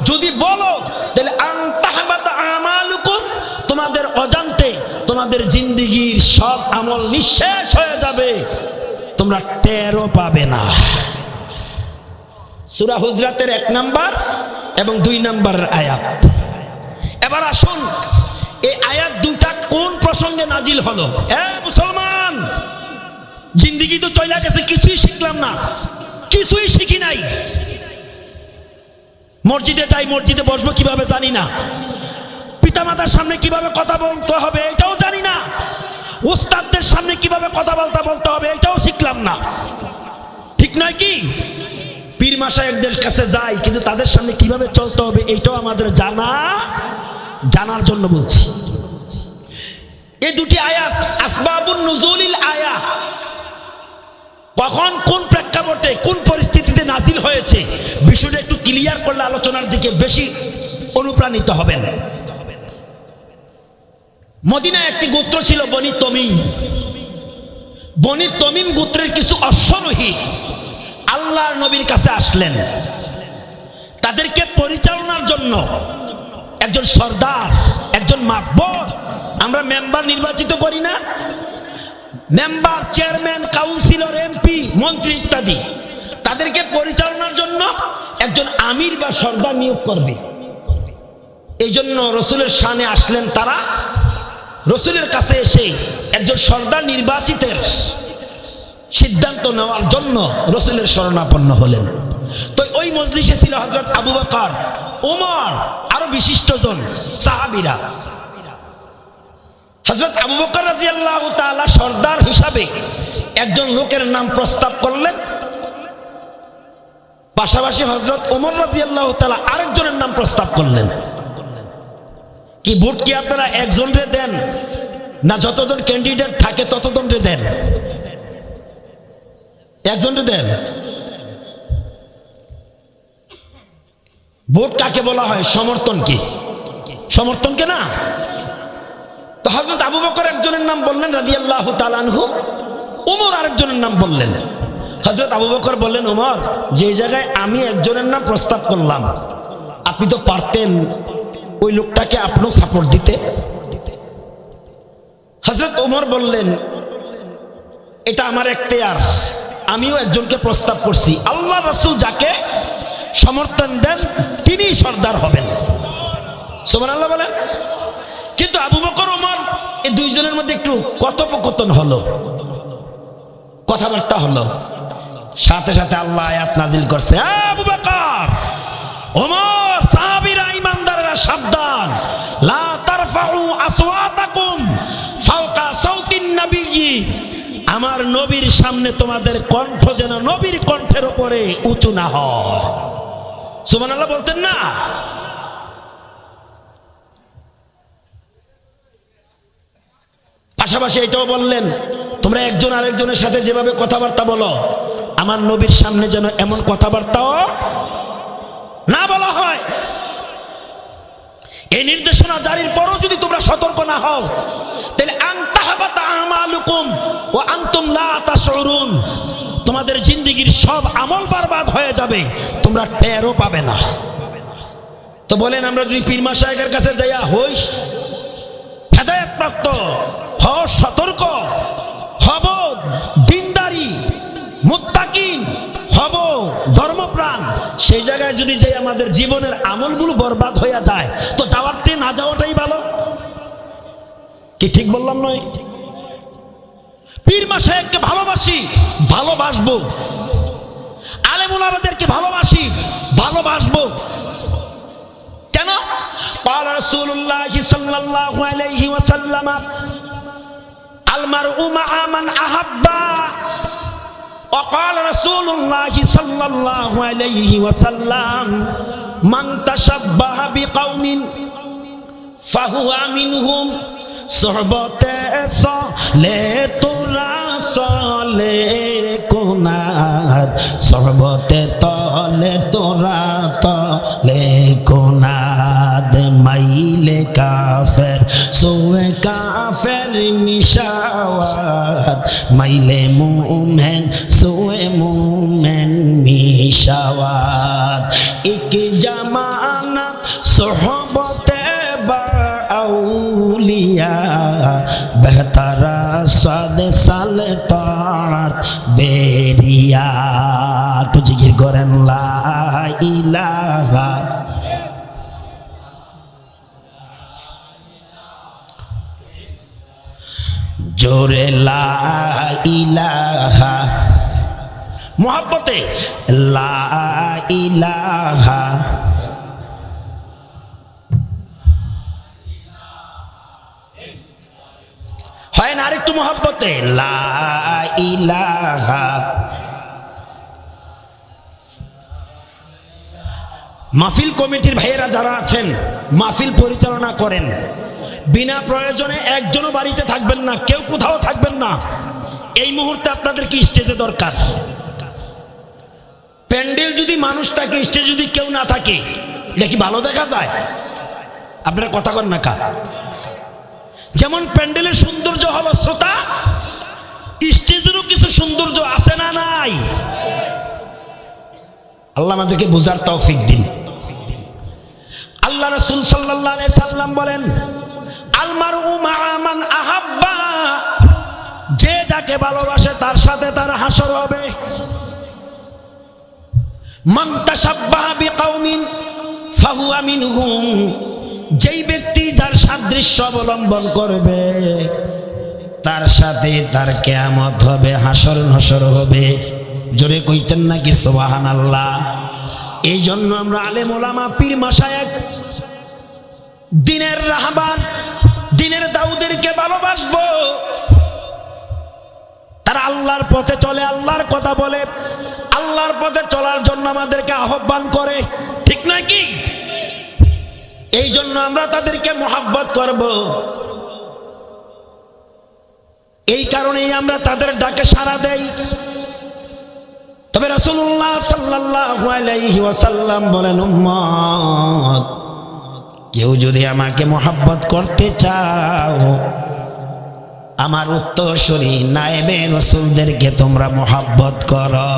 যদি বলো তাহলে আনতাহবাতা আমালুকুম, তোমাদের অজান্তে তোমাদের জিন্দেগীর সব আমল নিঃশেষ হয়ে যাবে, তোমরা টেরও পাবে না। সূরা হুজরাতের 1 নাম্বার এবং 2 নাম্বারের আয়াত। এবার আসুন, এই আয়াত দুটা কোন প্রসঙ্গে নাজিল হলো? মুসলমান, জিন্দেগি তো চলে গেছে, কিছুই শিখলাম না, কিছুই শিখি নাই। মসজিদে যাই, মসজিদে বসবো কিভাবে জানি না, পিতামাতার সামনে কিভাবে কথা বলতে হবে এটাও জানি না, উস্তাদদের সামনে কিভাবে কথাবার্তা বলতে হবে এটাও শিখলাম না। ঠিক নয় কি? পীর মাশায়েখদের কাছে যাই, কিন্তু তাদের সামনে কিভাবে চলতে হবে এটাও আমাদের জানার জন্য বলছি। এই দুটি আয়াত আসবাবুন নুজুলিল আয়া, কখন কোন প্রেক্ষাপটে কোন পরিস্থিতিতে নাজিল হয়েছে বিষয়টা একটু ক্লিয়ার করলে আলোচনার দিকে বেশি অনুপ্রাণিত হবেন। মদিনায় একটি গোত্র ছিল বনি তমিম। বনি তমিম গোত্রের কিছু অশ্বারোহী আল্লাহর নবীর কাছে আসলেন। তাদেরকে পরিচালনার জন্য একজন সর্দার, একজন মাতবর, আমরা মেম্বার নির্বাচিত করি না, মেম্বার, চেয়ারম্যান, কাউন্সিলর, এমপি, মন্ত্রী ইত্যাদি, তাদেরকে পরিচালনার জন্য একজন আমির বা সর্দার নিয়োগ করবে। এই জন্য রসুলের শানে আসলেন তারা। রসুলের কাছে এসে একজন সর্দার নির্বাচিতের সিদ্ধান্ত নেওয়ার জন্য রসুলের শরণাপন্ন হলেন। তো ওই মজলিসে ছিল হযরত আবু বকর, ওমর, আরো বিশিষ্টজন সাহাবীরা। হযরত আবু বকর রাদিয়াল্লাহু তাআলা সর্দার হিসাবে একজন লোকের নাম প্রস্তাব করলেন, পাশাপাশি হযরত ওমর রাদিয়াল্লাহু তাআলা আরেকজনের নাম প্রস্তাব করলেন। কি ভোট কি আপনারা একজনরে দেন না যতজন ক্যান্ডিডেট থাকে ততজনকে দেন? একজনকে দেন। ভোট কাকে বলা হয়? সমর্থন কি? সমর্থনকে না। তো হযরত আবু বকর একজনের নাম বললেন রাদিয়াল্লাহু তাআলা আনহু, ওমর আরেকজনের নাম বললেন। হযরত আবু বকর বললেন, ওমর, যে জায়গায় আমি একজনের নাম প্রস্তাব করলাম, আপনি তো পারতেন ওই লোকটাকে আপনিও সাপোর্ট দিতে। হযরত ওমর বললেন, এটা আমার এখতিয়ার, আমিও একজনকে প্রস্তাব করছি, আল্লাহ রাসূল যাকে সমর্থন দেন তিনি সর্দার হবেন। সুবহানাল্লাহ বলেন। কিন্তু আবু বকর ওমর এই দুইজনের মধ্যে একটু কথোপকথন হলো, কথাবার্তা হলো। সাথে সাথে আল্লাহ আয়াত নাজিল করছে, আবু বকর, ওমর, সাহাবীরা, ঈমানদাররা সাবধান, লা তারফাউ আসওয়াতাকুম ফাওকা সাউতিন নবিয়্যি, আমার নবীর সামনে তোমাদের কণ্ঠ যেন নবীর কণ্ঠের উপরে উঁচু না হয়। সুবহানাল্লাহ বলতেন না? পাশাপাশি এটাও বললেন, তোমরা একজন আরেকজনের সাথে যেভাবে কথাবার্তা বলো, আমার নবীর সামনে যেন এমন কথাবার্তাও না বলা হয়। এই নির্দেশনা জারির পরও যদি তোমরা সতর্ক না হও, তাহলে আনতাহাবাতা আমালুকুম ওয়া আনতুম লা তাশউরুন, তোমাদের জিন্দেগীর সব আমল বরবাদ হয়ে যাবে, তোমরা টেরও পাবে না। তো বলেন, আমরা যদি পীর মাশায়েখের কাছে যাইয়া হই হেদায়েত প্রাপ্ত, হও সতর্ক, হব দিনদারি, মুত্তাকিন, হব ধর্মপ্রাণ, সেই জায়গায় যদি যাই আমাদের জীবনের আমলগুলো বরবাদ হয়ে যায়, তো যাওয়ার থেকে না যাওয়াটাই ভালো। কি ঠিক বললাম নয়? পীর মাশায়েখকে ভালোবাসি, ভালোবাসবো, আলেম ওলামাদেরকে ভালোবাসি, ভালোবাসবো। কেন? قال رسول الله صلى الله عليه وسلم المرء مع من أحب، وقال رسول الله صلى الله عليه وسلم من تشبه بقوم فهو منهم। صحبت صالح তোরা চলে কোনাদ, صحبت তলে তোরা তলে কোনাদ, মাইলে কাফের সোয়ে কাফের মিশাওয়াত, মাইলে মুমেন সোয়ে মুমেন মিশাওয়াত। এক জামানাত সোহবতে আউলিয়া বেহতারা সাদ সাল তাত বেরিয়া। তো জিকির করেন লা ইলাহা, জোরে লা ইলাহা, মুহাব্বতে লা ইলাহা। হয় না আরেকটু মুহাব্বতে লা ইলাহা। মাহফিল কমিটির ভাইয়েরা যারা আছেন, মাহফিল পরিচালনা করেন, বিনা প্রয়োজনে একজনও বাড়িতে থাকবেন না, কেউ কোথাও থাকবেন না। এই মুহূর্তে আপনাদের কি স্টেজে দরকার? প্যান্ডেল যদি মানুষ থাকে, স্টেজ যদি কেউ না থাকে, এটা কি ভালো দেখা যায়? আপনারা কথা কন না কা? যেমন প্যান্ডেলের সৌন্দর্য হলো শ্রোতা, স্টেজেরও কিছু সৌন্দর্য আছে না নাই? আল্লাহ আমাদেরকে বুঝার তৌফিক দিন। আল্লাহ রাসূল সাল্লাল্লাহু আলাইহি সাল্লাম বলেন, আল মারউ মা মান আহাব্বা, যে যাকে ভালোবাসে তার সাথে তার হাসর হবে। মান তাশাব্বাহা বিকাউমিন ফাহুয়া মিনহুম, যেই ব্যক্তি যার সাদৃশ্য অবলম্বন করবে তার সাথে তার কিয়ামত হবে, হাসর নসর হবে। জোরে কইতেন নাকি সুবহানাল্লাহ? এই জন্য আমরা আলেম ওলামা, পীর মাশায়েখ, দিনের রাহবার, দিনের দাউদেরকে ভালোবাসবো। তারা আল্লাহর পথে চলে, আল্লাহর কথা বলে, আল্লাহর পথে চলার জন্য আমাদেরকে আহ্বান করে, ঠিক নয় কি? এই জন্য আমরা তাদেরকে মুহাব্বত করব। এই কারণেই আমরা তাদের ডাকে সাড়া দেই। তবে রাসূলুল্লাহ সাল্লাল্লাহু আলাইহি ওয়াসাল্লাম বলেন, উম্মত কেউ যদি আমাকে মহব্বত করতে চাও, আমার উত্তরসূরি নায়েবে রাসূলদেরকে তোমরা মহব্বত করো।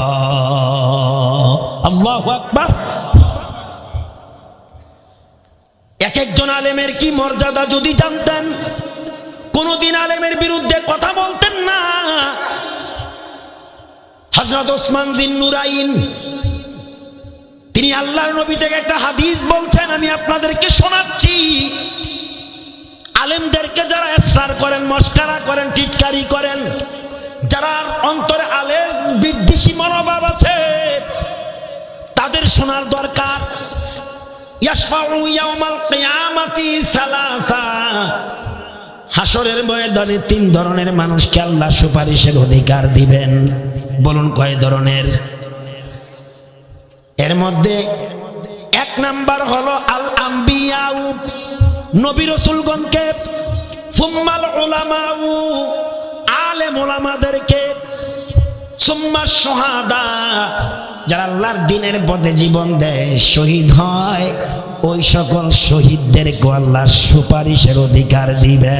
আল্লাহু আকবার। এক একজন আলেমের কি মর্যাদা যদি জানতেন, কোনদিন আলেমের বিরুদ্ধে কথা বলতেন না। হযরত ওসমান জিন্নুরাইন তিনি আল্লাহর নবী থেকে একটা হাদিস বলছেন, আমি আপনাদেরকে শোনাচ্ছি। আলেমদেরকে যারা ইসরার করেন, মস্কারা করেন, টিটকারি করেন, যারা অন্তরে আলেম বিদ্বেষী মনোভাব আছে, তাদের শোনার দরকার। ইয়াশফাউ ইয়াউমাল কিয়ামাতি সালাসা, হাসরের ময়দানে তিন ধরনের মানুষকে আল্লাহ সুপারিশের অধিকার দিবেন। বলুন কয় ধরনের? এর মধ্যে এক নাম্বার হলো আল আম্বিয়াউ, নবী রাসূলগণকে, সুম্মাল উলামাউ, আলেম ওলামাদেরকে, সুম্মা শুহাদা, যারা আল্লাহর দ্বীনের পথে জীবন দেয়, শহীদ হয়, ওই সকল শহীদদেরকে আল্লাহ সুপারিশের অধিকার দিবে।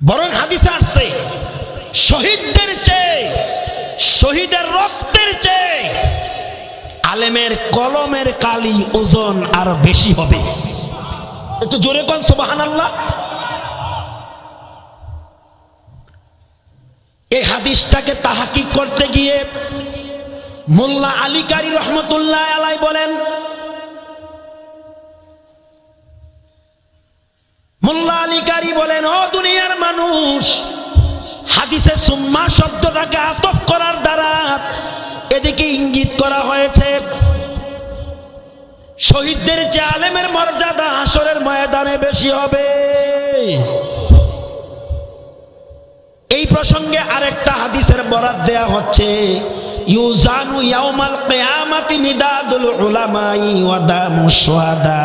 বরং হাদিসে আসছে, শহীদদের চেয়ে, শহীদের রক্তের চেয়ে আলেমের কলমের কালি ওজন আরো বেশি হবে। একটু জোরে কোন সুবহানাল্লাহ। এই হাদিসটাকে তাহকিক করতে গিয়ে মোল্লা আলী কারি রহমতুল্লাহ আলাই বলেন, মোল্লা আলী কারি বলেন, ও দুনিয়ার মানুষ, হাদিসে সুম্মা শব্দটাকে আতফ করার দ্বারা এদিকে ইঙ্গিত করা হয়েছে শহীদদের যে আলেমের মর্যাদা হাসরের ময়দানে বেশি হবে। এই প্রসঙ্গে আরেকটা হাদিসের বরাত দেয়া হচ্ছে, ইউজানু ইয়াউমাল কিয়ামাতি মিদাদুল উলামাই ওয়া দামুশ শুহাদা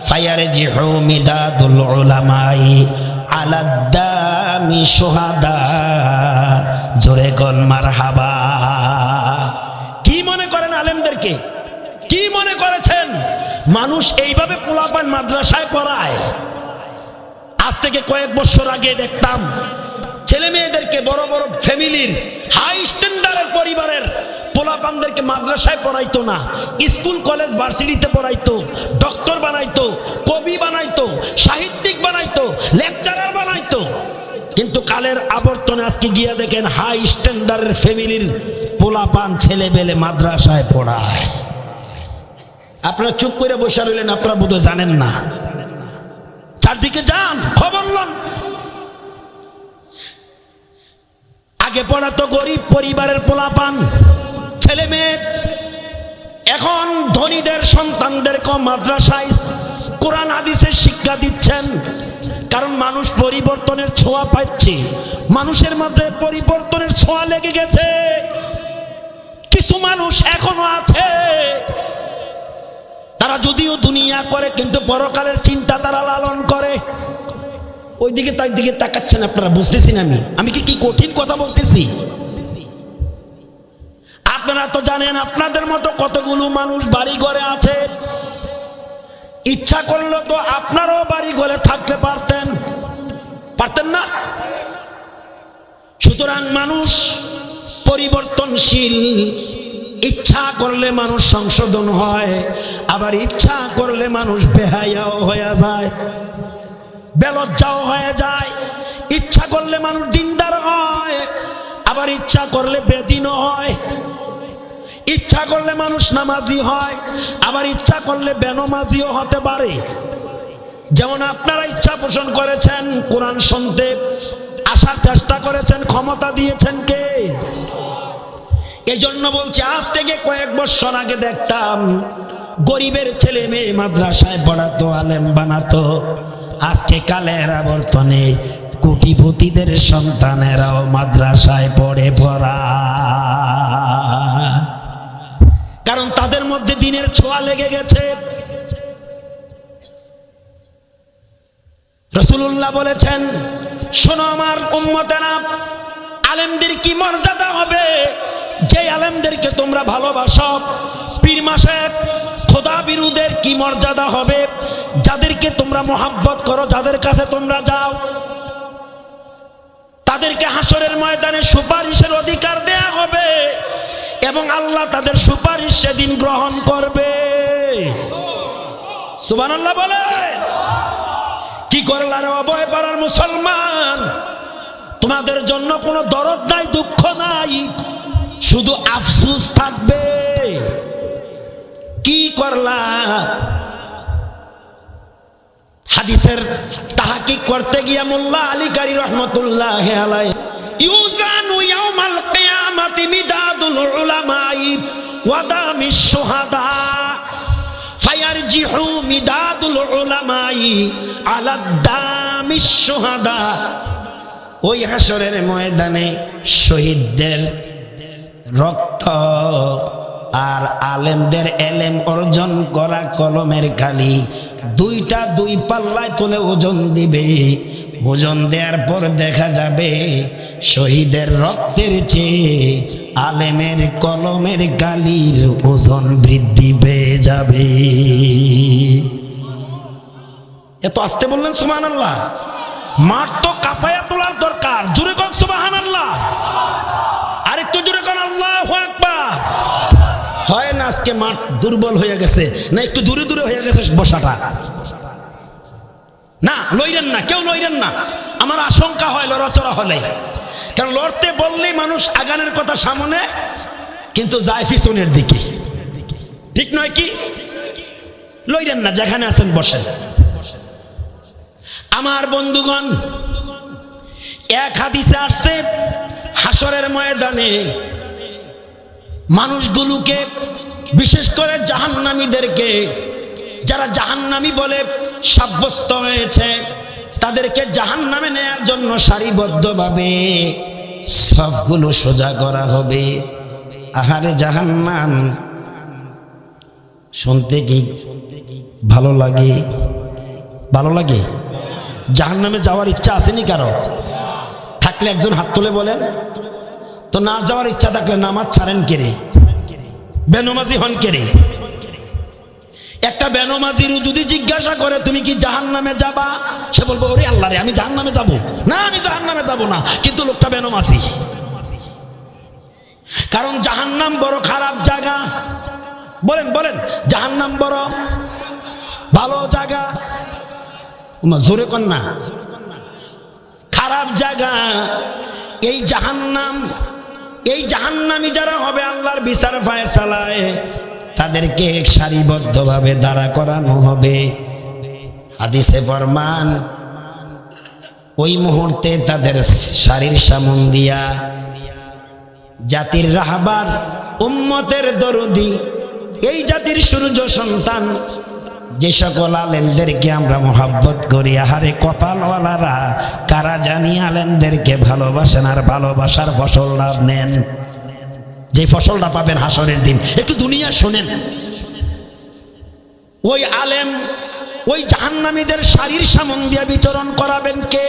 ফায়ারজিহু মিদাদুল উলামাই আলা দামি শুহাদা। জোরে কোন মারহাবা। কি মনে করেন আলেমদেরকে? কি মনে করেছেন মানুষ এইভাবে পোলাপান মাদ্রাসায় পড়ায়? আজ থেকে কয়েক বছর আগে দেখতাম ছেলে মেয়েদেরকে, বড় বড় ফ্যামিলির হাই স্ট্যান্ডার্ডের পরিবারের পোলাপানদেরকে মাদ্রাসায় পড়াইতো না, স্কুল কলেজ ভার্সিটিতে পড়াইতো, ডক্টর বানাইতো, কবি বানাইতো, সাহিত্যিক বানাইতো, লেকচারার বানাইতো। কিন্তু কালের আবর্তনে আজকে গিয়া দেখেন হাই স্ট্যান্ডার্ডের ফ্যামিলির পোলাপান ছেলেবেলে মাদ্রাসায় পড়ায়। আপনারা চুপ করে বসে রইলেন, আপনারা বোধহয় জানেন না। চারদিকে যান, খবর লন। আগে পড়াতো গরিব পরিবারের পোলাপান ছেলে মেয়ে, এখন ধনীদের সন্তানদেরকে মাদ্রাসায় কোরআন হাদিসের শিক্ষা দিচ্ছেন। কারণ মানুষ পরিবর্তনের ছোঁয়া পাচ্ছে, মানুষের মধ্যে পরিবর্তনের ছোঁয়া লেগে গেছে। কিছু মানুষ এখনো আছে, তারা যদিও দুনিয়া করে কিন্তু পরকালের চিন্তা তারা লালন করে। ওইদিকে তার দিকে তাকাচ্ছেন আপনারা, বুঝতেছি না আমি কি কঠিন কথা বলতেছি? আপনারা তো জানেন আপনাদের মতো কতগুলো মানুষ বাড়ি ঘরে আছে, ইচ্ছা করলে তো আপনারাও বাড়ি ঘরে থাকতে পারতেন না? সুতরাং মানুষ পরিবর্তনশীল। ইচ্ছা করলে মানুষ সংশোধন হয়, আবার ইচ্ছা করলে মানুষ বেহায়াও হয়ে যায়, বেলজ্জাও হয়ে যায়। ইচ্ছা করলে মানুষ দিনদার হয়, আবার ইচ্ছা করলে বেদিনও হয়। ইচ্ছা করলে মানুষ নামাজি হয়, আবার ইচ্ছা করলে বেনমাজিও হতে পারে। যেমন আপনারা ইচ্ছা পোষণ করেছেন কোরআন শুনতে, আসার চেষ্টা করেছেন, ক্ষমতা দিয়েছেন কে? এজন্য বলছি, আজ থেকে কয়েক বছর আগে দেখতাম গরিবের ছেলে মেয়ে মাদ্রাসায় পড়াতো, আলেম বানাতো। আজকে কালের আবর্তনে কোটিপতিদের সন্তানেরাও মাদ্রাসায় পড়া, কারণ তাদের মধ্যে দিনের ছোঁয়া লেগে গেছে। রাসূলুল্লাহ বলেছেন, শোনো আমার উম্মতেরা, আলেমদের কি মর্যাদা হবে, যে আলেমদেরকে তোমরা ভালোবাসো। পীর মাশায়েখ খোদা বিরুদের কি মর্যাদা হবে, যাদেরকে তোমরা মহাব্বত করো, যাদের কাছে তোমরা যাও, তাদেরকে হাসরের ময়দানে সুপারিশের অধিকার দেয়া হবে এবং আল্লাহ তাদের সুপারিশ সেদিন গ্রহণ করবে। সুবহানাল্লাহ বলে। কি করলা রে অভয় পাড়ার মুসলমান, তোমাদের জন্য কোনো দরদ নাই, দুঃখ নাই, শুধু আফসোস থাকবে। কি করলা? হাদিসের তাহকিক করতে গিয়া মোল্লা আলী কারি রহমতুল্লাহ আলাইহি, ইউজানু ইয়াউমাল কিয়ামাতি মিদাদুল উলামাই ওয়া দামিশ শুহাদা ফায়ারজিহু মিদাদুল উলামাই আলা দামিশ শুহাদা। ওই হাসরের ময়দানে শহীদদের রক্ত আর আলেমদের এলেম অর্জন করা কলমের কালি দুইটা দুই পাল্লায় তুলে ওজন দিবে। ওজন দেওয়ার পর দেখা যাবে শহীদের রক্তের চেয়ে আলেমের কলমের কালির ওজন বৃদ্ধি পেয়ে যাবে। এত আসতে বললেন সুবহানাল্লাহ। মাঠ তো কাঁপায়া তোলার দরকার, জোরে কোন সুবহানাল্লাহ, আরেকটু জোরে কোন আল্লাহু আকবার। হয় না আজকে মাঠ দুর্বল হয়ে গেছে, না একটু দূরে দূরে হয়ে গেছে বসাটা? না, লইরেন না, কেউ লইরেন না। আমার আশঙ্কা হয় লড়াচড়া হলে, কারণ লড়তে বললেই মানুষ আগানের কথা সামনে, কিন্তু যায় পিছনের দিকে। ঠিক নয় কি? লইরেন না, যেখানে আছেন বসেন। আমার বন্ধুগণ, এক হাদিসে আসছে হাসরের ময়দানে মানুষগুলোকে, বিশেষ করে জাহান্নামীদেরকে, যারা জাহান্নামী বলে সাব্যস্ত হয়েছে, তাদেরকে জাহান্নামে নেয়ার জন্য সারিবদ্ধভাবে সবগুলো সোজা করা হবে। আহারে জাহান্নাম শুনতে কি ভালো লাগে? ভালো লাগে? জাহান্নামে যাওয়ার ইচ্ছা আসেনি কারো? থাকলে একজন হাত তুলে বলেন তো। না যাওয়ার ইচ্ছা থাকলে নামাজ ছাড়েন কেরে? বেনমাজি হন কেরে? একটা বেনমাজির যদি জিজ্ঞাসা করে তুমি কি জাহান্নামে যাবা, সে বলবো ওরে আল্লাহ রে, আমি জাহান্নামে যাব না, আমি জাহান্নামে যাব না, কিন্তু লোকটা বেনমাজি। কারণ জাহান্নাম বড় খারাপ জায়গা। বলেন বলেন, জাহান্নাম বড় ভালো জায়গা? জোরে কর না, খারাপ জায়গা। এই জাহান্নাম, এই জাহান্নামী যারা হবে আল্লাহর বিচার ফায়সালায়, তাদেরকে সারিবদ্ধভাবে দাঁড়া করানো হবে। হাদিসে ফরমান, ওই মুহূর্তে তাদের শারীর সামন দিয়া জাতির রাহবার, উম্মতের দরদি, এই জাতির সূর্য সন্তান যে সকল আলেমদেরকে আমরা মহাব্বত করি, আহারে কপালওয়ালারা কারা জানি আলেমদেরকে ভালোবাসেন আর ভালোবাসার ফসল লাভ নেন। যে ফসলটা পাবেন হাসরের দিন, একটু দুনিয়া শোনেন। ওই আলেম ওই জাহান্নামীদের শারীর সামন দিয়ে বিচরণ করাবেন কে?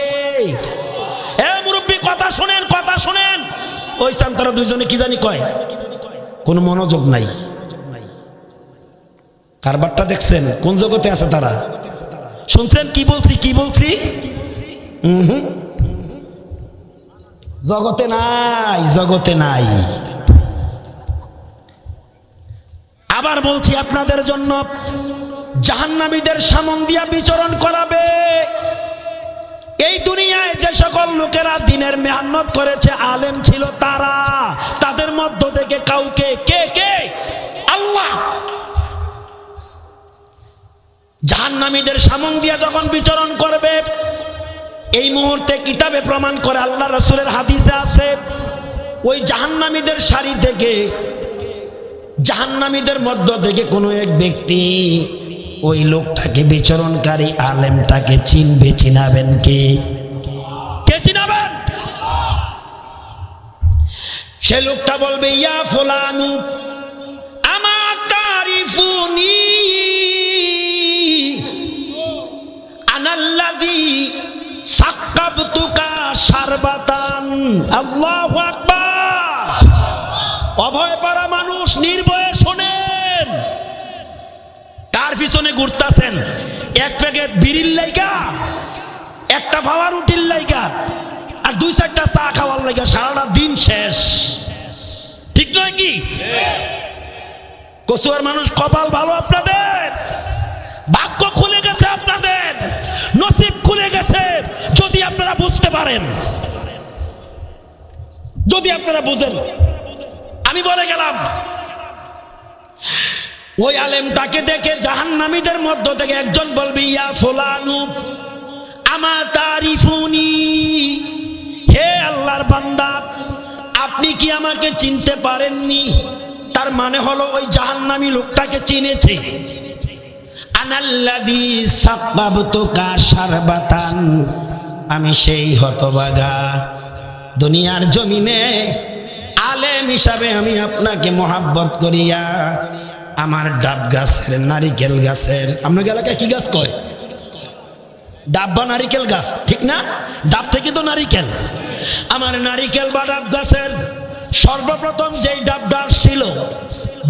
এ মুরব্বী, কথা শোনেন, কথা শোনেন। ওই সান্তারা দুইজনে কি জানি কয়, কোনো মনোযোগ নাই। কারবারটা দেখছেন? কোন জগতে আছে তারা? শুনছেন কি বলছি? কি বলছি? জগতে নাই, জগতে নাই। আবার বলছি আপনাদের জন্য, জাহান্নামীদের সামন দিয়া বিচরণ করাবে। এই দুনিয়ায় যে সকল লোকেরা দিনের মেহনত করেছে, আলেম ছিল তারা, তাদের মধ্য থেকে কাউকে, কে কে? আল্লাহ। জাহান্নামীদের সামন দিয়া যখন বিচরণ করবে, এই মুহূর্তে কিতাবে প্রমাণ করে, আল্লাহ রাসূলের হাদিসে আছে, ওই জাহান্নামীদের সারি থেকে, জাহান্নামীদের মধ্য থেকে কোনো এক ব্যক্তি ওই লোকটাকে, বিচরণকারী আলেমটাকে চিনবে। চিনাবেন কে? কে চিনাবেন? সে লোকটা বলবে, ইয়া ফুলানু আমা তারিফুনি আনাল্লাযী সাকাবতুকা শারবাতান। আল্লাহু আকবার। অভয় পারা মানুষ নির্ভয়ে শোনেন। কার পিছনে ঘুরতাছেন? এক প্যাকেট বিড়ির লাইগা, একটা পাওয়ার রুটির লাইগা, আর 2-4টা চা খাওয়ার লাইগা সারাটা দিন শেষ। ঠিক নয় কি? কচুয়ার মানুষ কপাল ভালো আপনাদের, ভাগ্য খুলে গেছে আপনাদের, নসিব খুলে গেছে। যদি আপনারা বুঝতে পারেন, যদি আপনারা বুঝেন। আমি বলে গেলাম ওই আলেমটাকে দেখে জাহান্নামীদের মধ্য থেকে একজন বলবে, ইয়া ফুলানু আমা তারিফুনি, হে আল্লাহর বান্দা আপনি কি আমাকে চিনতে পারেননি? তার মানে হলো ওই জাহান্নামী লোকটাকে চিনেছে। আনাল্লাযী সাকাবতুকা শারবাতান, আমি সেই হতভাগা দুনিয়ার জমিনে আলেম হিসাবে আমি আপনাকে মহাব্বত করিয়া আমার ডাব গাছের, নারিকেল গাছের, আপনার এলাকায় কি গাছ কয়? ডাব বা নারিকেল গাছ, ঠিক না? ডাব থেকে তো নারিকেল। আমার নারিকেল বা ডাব গাছের সর্বপ্রথম যেই ডাবটা ছিল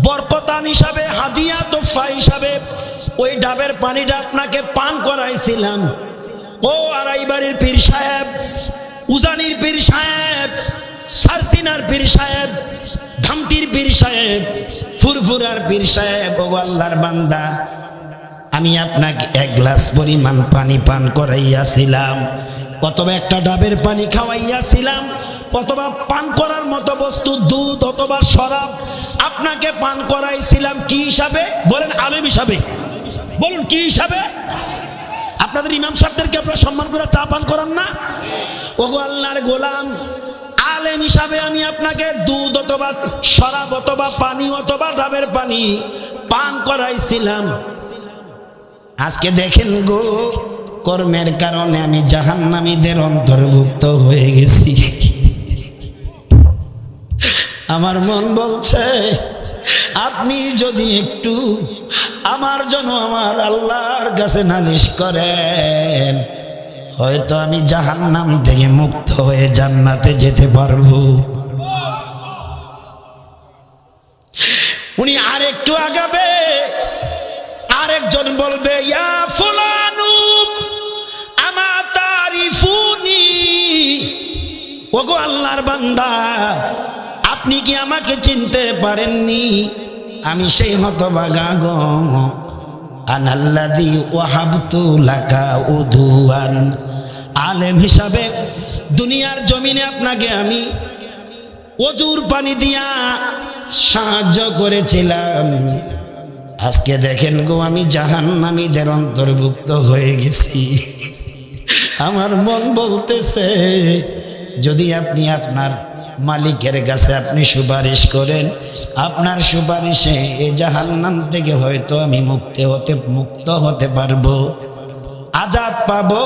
বরকতান হিসাবে, হাদিয়া তোফা হিসাবে, ওই ডাবের পানিটা আপনাকে পান করাইছিলাম। ও আড়াইবাড়ির পীর সাহেব, উজানির পীর সাহেব, সারসিনার পীর সাহেব, ধামটির পীর সাহেব, ফুরফুরার পীর সাহেব, ও আল্লাহর বান্দা আমি আপনাকে 1 গ্লাস পরিমাণ পানি পান করাইয়াছিলাম, অথবা একটা ডাবের পানি খাওয়াইয়াছিলাম, অথবা পান করার মতো বস্তু দুধ অথবা শরাব আপনাকে পান করাইছিলাম। কি হিসাবে বলেন? আলেম হিসাবে। বলুন কি হিসাবে? আপনাদের ইমাম সাহেবদেরকে আপনারা সম্মান করে চা পান করান না? ওগো আল্লাহর গোলাম, আলেম হিসাবে আমি আপনাকে দুধ অথবা শরাব অথবা পানি অথবা ডাবের পানি পান করাইছিলাম। আজকে দেখেন গো, কর্মের কারণে আমি জাহান্নামীদের অন্তর্ভুক্ত হয়ে গেছি। আমার মন বলছে আপনি যদি একটু আমার জন্য আমার আল্লাহর কাছে নালিশ করেন, হয়তো আমি জাহান্নাম থেকে মুক্ত হয়ে জান্নাতে যেতে পারবো। উনি আর একটু আগাবে, আরেকজন বলবে, ইয়া ফুলানু আমা তারিফুনি, ওগো আল্লাহর বান্দা আপনি কি আমাকে চিনতে পারেননি? আমি সেই হতভাগা গো, আনাল্লাযী ওয়াহাবতু লাকা উদুয়ান, আলেম হিসাবে দুনিয়ার জমিনে আপনাকে আমি ওজুর পানি দিয়া সাহায্য করেছিলাম। আজকে দেখেন গো, আমি জাহান্নামীদের অন্তর্ভুক্ত হয়ে গেছি। আমার মন বলতেছে যদি আপনি আপনার মালিকের কাছে আপনি সুপারিশ করেন, আপনার সুপারিশে এই জাহান্নাম থেকে হয়তো আমি মুক্ত হতে পারবো, আজাদ পাবো।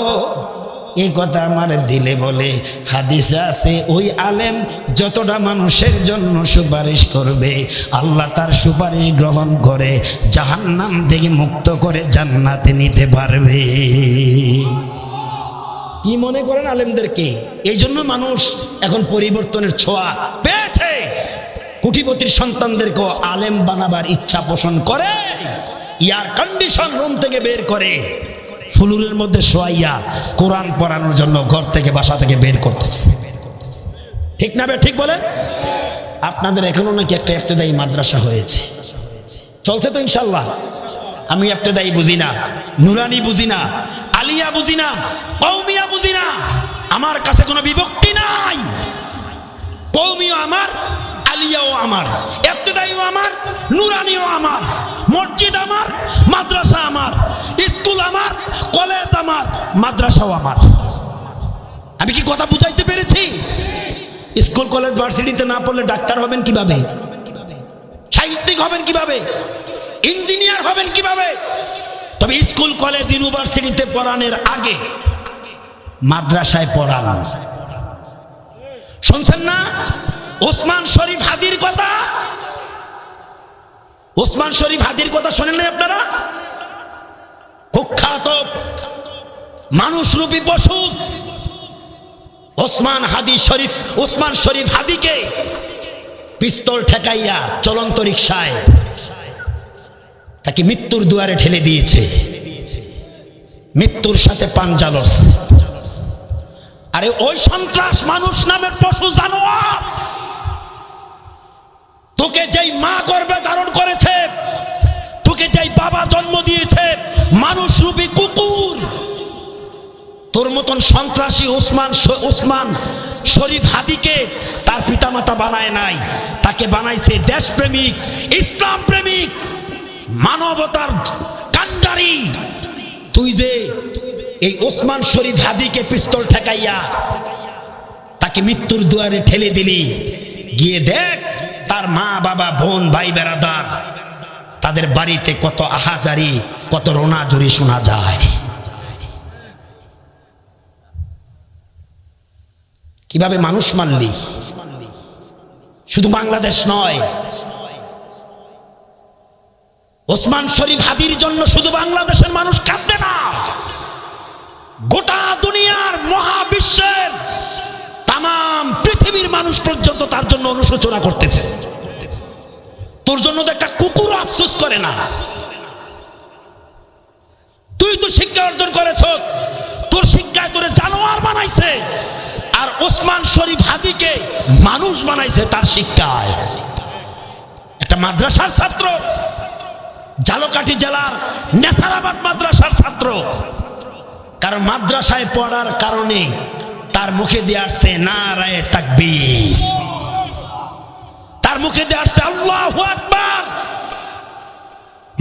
এই কথা আমার দিলে বলে। হাদিসে আছে ওই আলেম যতটা মানুষের জন্য সুপারিশ করবে, আল্লাহ তার সুপারিশ গ্রহণ করে জাহান্নাম থেকে মুক্ত করে জান্নাতে নিতে পারবে। কি মনে করেন আলেমদেরকে? এই জন্য মানুষ এখন পরিবর্তনের ছোঁয়া পেয়েছে। কোটিপতির সন্তানদেরকেও আলেম বানাবার ইচ্ছা পোষণ করে, এয়ার কন্ডিশন রুম থেকে বের করে ফুলুরের মধ্যে শোয়াইয়া কোরআন পড়ানোর জন্য ঘর থেকে, বাসা থেকে বের করতেছে। ঠিক না বে? ঠিক বলেন? আপনাদের এখনো নাকি একটা ইফতেদায়ী মাদ্রাসা হয়েছে, চলছে তো ইনশাল্লাহ। আমি ইফতেদায়ী বুঝি না, নুরানি বুঝি না, আলিয়া বুঝি না, কওমিয়া বুঝি না। আমার কাছে কোনো বিভক্তি নাই। কওমিও আমার, আলিয়াও আমার, ইফতেদায়ীও আমার, নুরানিও আমার, মসজিদ আমার, মাদ্রাসা আমার, স্কুল আমার, কলেজ আমার, মাদ্রাসাও আমার। আমি কি কথা বুঝাইতে পেরেছি? স্কুল কলেজ ভার্সিটিতে না পড়লে ডাক্তার হবেন কিভাবে? সাহিত্যিক হবেন কিভাবে? ইঞ্জিনিয়ার হবেন কিভাবে? তবে স্কুল কলেজ ইউনিভার্সিটিতে পড়ানোর আগে মাদ্রাসায় পড়ান। শুনছেন না ওসমান শরীফ হাদির কথা? ওসমান শরীফ হাদির কথা শোনেন না আপনারা? কুখ্যাত মানুষরূপী পশু, ওসমান শরীফ হাদিকে পিস্তল ঠেকাইয়া চলন্ত রিকশায় তাকে মৃত্যুর দুয়ারে ঠেলে দিয়েছে, মৃত্যুর সাথে পাঞ্জালস। আরে ওই সন্ত্রাস মানুষ নামের পশু জানোয়ার, তোকে যেই মা গর্ভে ধারণ করেছে, তোকে যেই বাবা জন্ম দিয়েছে, মানুষ রূপী কুকুর, তোর মতন সন্ত্রাসী ওসমান শরীফ হাদিকে তার পিতামাতা বানায় নাই, তাকে বানাইছে দেশপ্রেমিক, ইসলাম প্রেমিক, মানবতার কান্ডারি। তুই যে এই ওসমান শরীফ হাদিকে পিস্তল ঠেকাইয়া তাকে মৃত্যুর দুয়ারে ঠেলে দিলি, গিয়ে দেখ তার মা বাবা বোন ভাই বেরাদার তাদের বাড়িতে কত আহাজারি, কত রোনাজুরি শোনা যায়। কিভাবে মানুষ মারলি? শুধু বাংলাদেশ নয়, ওসমান শরীফ হাদির জন্য শুধু বাংলাদেশের মানুষ কাঁদবে না, গোটা দুনিয়ার মহাবিশ্বের তাম পৃথিবীর মানুষ পর্যন্ত তার জন্য অনুশোচনা করতেছে। তোর জন্য তো একটা কুকুর আফসোস করে না। তুই তো শিক্ষা অর্জন করেছ, তোর শিক্ষায় তোরে জানোয়ার বানাইছে, আর ওসমান শরীফ হাদিকে মানুষ বানাইছে তার শিক্ষায়। একটা মাদ্রাসার ছাত্র, ঝালকাঠি জেলার নেসারাবাদ মাদ্রাসার ছাত্র, কারণ মাদ্রাসায় পড়ার কারণে তার মুখে দিয়ে আসছে নারায়ে তাকবীর, তার মুখে দিয়ে আসছে আল্লাহু আকবার।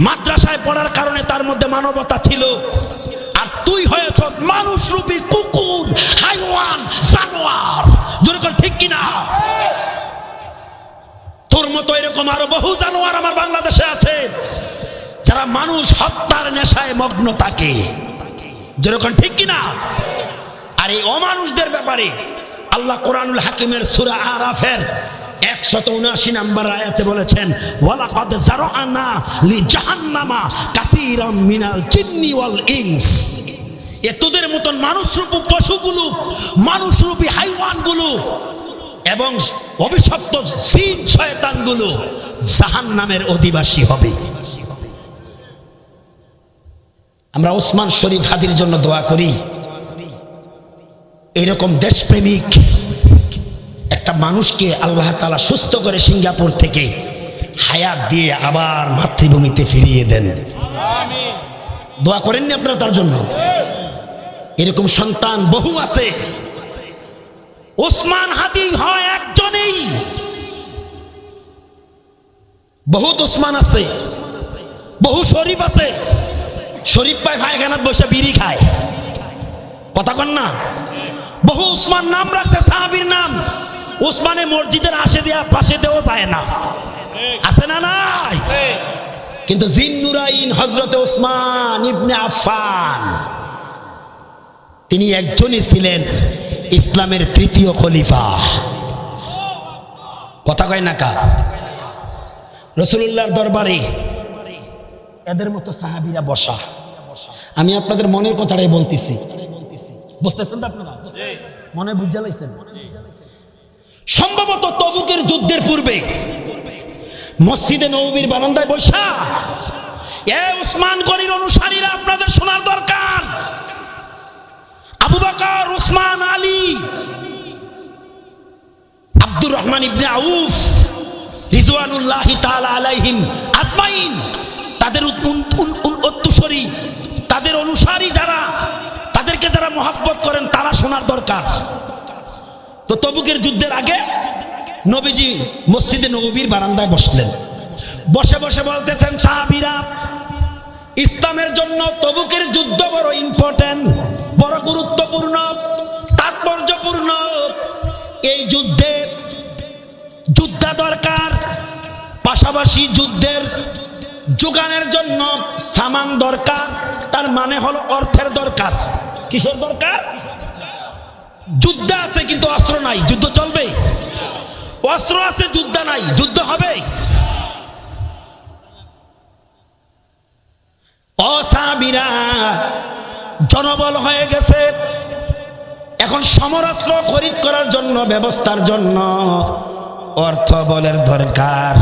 মাদ্রাসায় পড়ার কারণে তার মধ্যে মানবতা ছিল, আর তুই হয়েছ মানুষ রূপী কুকুর, হাইওয়ান, জানোয়ার। যেরকম ঠিক কিনা? তোর মতো এরকম আরো বহু জানোয়ার আমার বাংলাদেশে আছে যারা মানুষ হত্যার নেশায় মগ্ন থাকে। যেরকম ঠিক কিনা? আর এই অমানুষদের ব্যাপারে আল্লাহ কোরআনুল হাকিমের সূরা আরাফের 179 নম্বর আয়াতে বলেছেন, ওয়ালাকাদ যারানা লিজাহান্নামা কাসীরাম মিনাল জিন্নি ওয়াল ইনস। তোদের মতন মানুষরূপী পশুগুলো, মানুষরূপী হাইওয়ানগুলো এবং অভিশপ্ত জিন শয়তানগুলো জাহান্নামের অধিবাসী হবে। আমরা ওসমান শরীফ হাদির জন্য দোয়া করি, এরকম দেশপ্রেমিক একটা মানুষকে আল্লাহ তাআলা সুস্থ করে সিঙ্গাপুর থেকে হায়াত দিয়ে আবার মাতৃভূমিতে ফিরিয়ে দেন। আমিন। দোয়া করেননি আপনারা তার জন্য? এরকম সন্তান বহু আছে। ওসমান হাদি হয় একজনেই, বহুত ওসমান আছে, বহু শরীফ আছে। শরীফ পায় পায়খানাত বসে বিড়ি খায়, কথা কন না? বহু ওসমান নাম রাখছে, সাহাবীর নাম। ওসমানে মসজিদের পাশে দেওয়া যায় না, আছে না? নাই। কিন্তু জিন্নুরাইন হযরতে ওসমান ইবনে আফফান, তিনি একজনই ছিলেন ইসলামের তৃতীয় খলিফা। কথা কয় না কা? রাসূলুল্লাহর দরবারে এদের মতো সাহাবীরা বসা। আমি আপনাদের মনের কথাটাই বলতেছি, বুঝতেছেন তো আপনারা? মনে বুঝা লাইছেন? সম্ভবত তবুকের যুদ্ধের পূর্বে মসজিদে নববীর বারান্দায় বসা এ উসমান গনির অনুসারীরা, আপনাদের শোনার দরকার, আবু বকর, উসমান, আলী, আব্দুর রহমান ইবনে আউফ রিজওয়ানুল্লাহি তাআলা আলাইহিম আজমাইন, তাদের উত্তরসূরি, তাদের অনুসারী যারা, তাদেরকে যারা মহব্বত করেন তারা শোনার দরকার। তো তবুকের যুদ্ধের আগে নবীজি মসজিদে নববীর বারান্দায় বসলেন। বসে বসে বলতেছেন, সাহাবীরা, ইসলামের জন্য তবুকের যুদ্ধ বড় ইম্পর্টেন্ট, বড় গুরুত্বপূর্ণ, তাৎপর্যপূর্ণ। এই যুদ্ধে যোদ্ধা দরকার, পাশাপাশি যুদ্ধের যোগানের জন্য সামান দরকার। তার মানে হলো অর্থের দরকার। কিসের দরকার? যুদ্ধ আছে কিন্তু অস্ত্র নাই, যুদ্ধ চলবে? অস্ত্র আছে, যুদ্ধ নাই, যুদ্ধ হবে? অসাবিরা জনবল হয়ে গেছে, এখন সমরাস্ত্র খরিদ করার জন্য, ব্যবস্থার জন্য অর্থ বলের দরকার।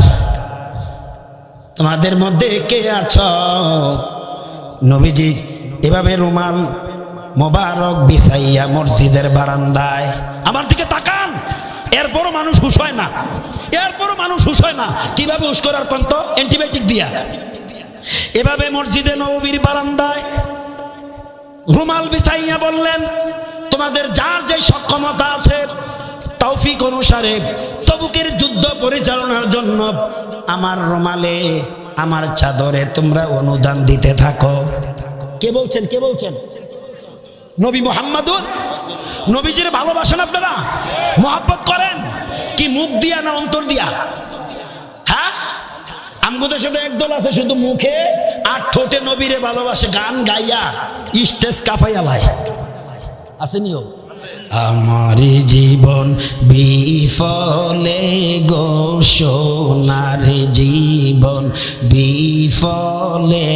তোমাদের মধ্যে কে আছো নবীজি এভাবে রুমাল মোবারক বিছাইয়া মসজিদের বারান্দায়, আমার দিকে তাকান, এরপরও মানুষ হুশ হয় না, এরপরও মানুষ হুশ হয় না। কিভাবে হুশ করার কন্ত? অ্যান্টিবায়োটিক দিয়া। এভাবে মসজিদে নববীর বারান্দায় রুমাল বিছাইয়া বললেন, তোমাদের যার যে সক্ষমতা আছে তৌফিক অনুসারে তবুকের যুদ্ধ পরিচালনার জন্য আমার রুমালে, আমার চাদরে তোমরা অনুদান দিতে থাকো। কে বলছেন? কে বলছেন? নবী মুহাম্মাদুর। নবীজির ভালোবাসেন আপনারা? মহব্বত করেন কি মুখ দিয়া না অন্তর দিয়া? হ্যাঁ, আমগোদের সাথে একদল আছে শুধু মুখে আর ঠোঁটে নবীরে ভালোবাসে, গান গাইয়া স্টেজ কাঁপাইয়া লাই। আসেনিও? আমার জীবন বিফলে গো সোনার জীবন বিফলে,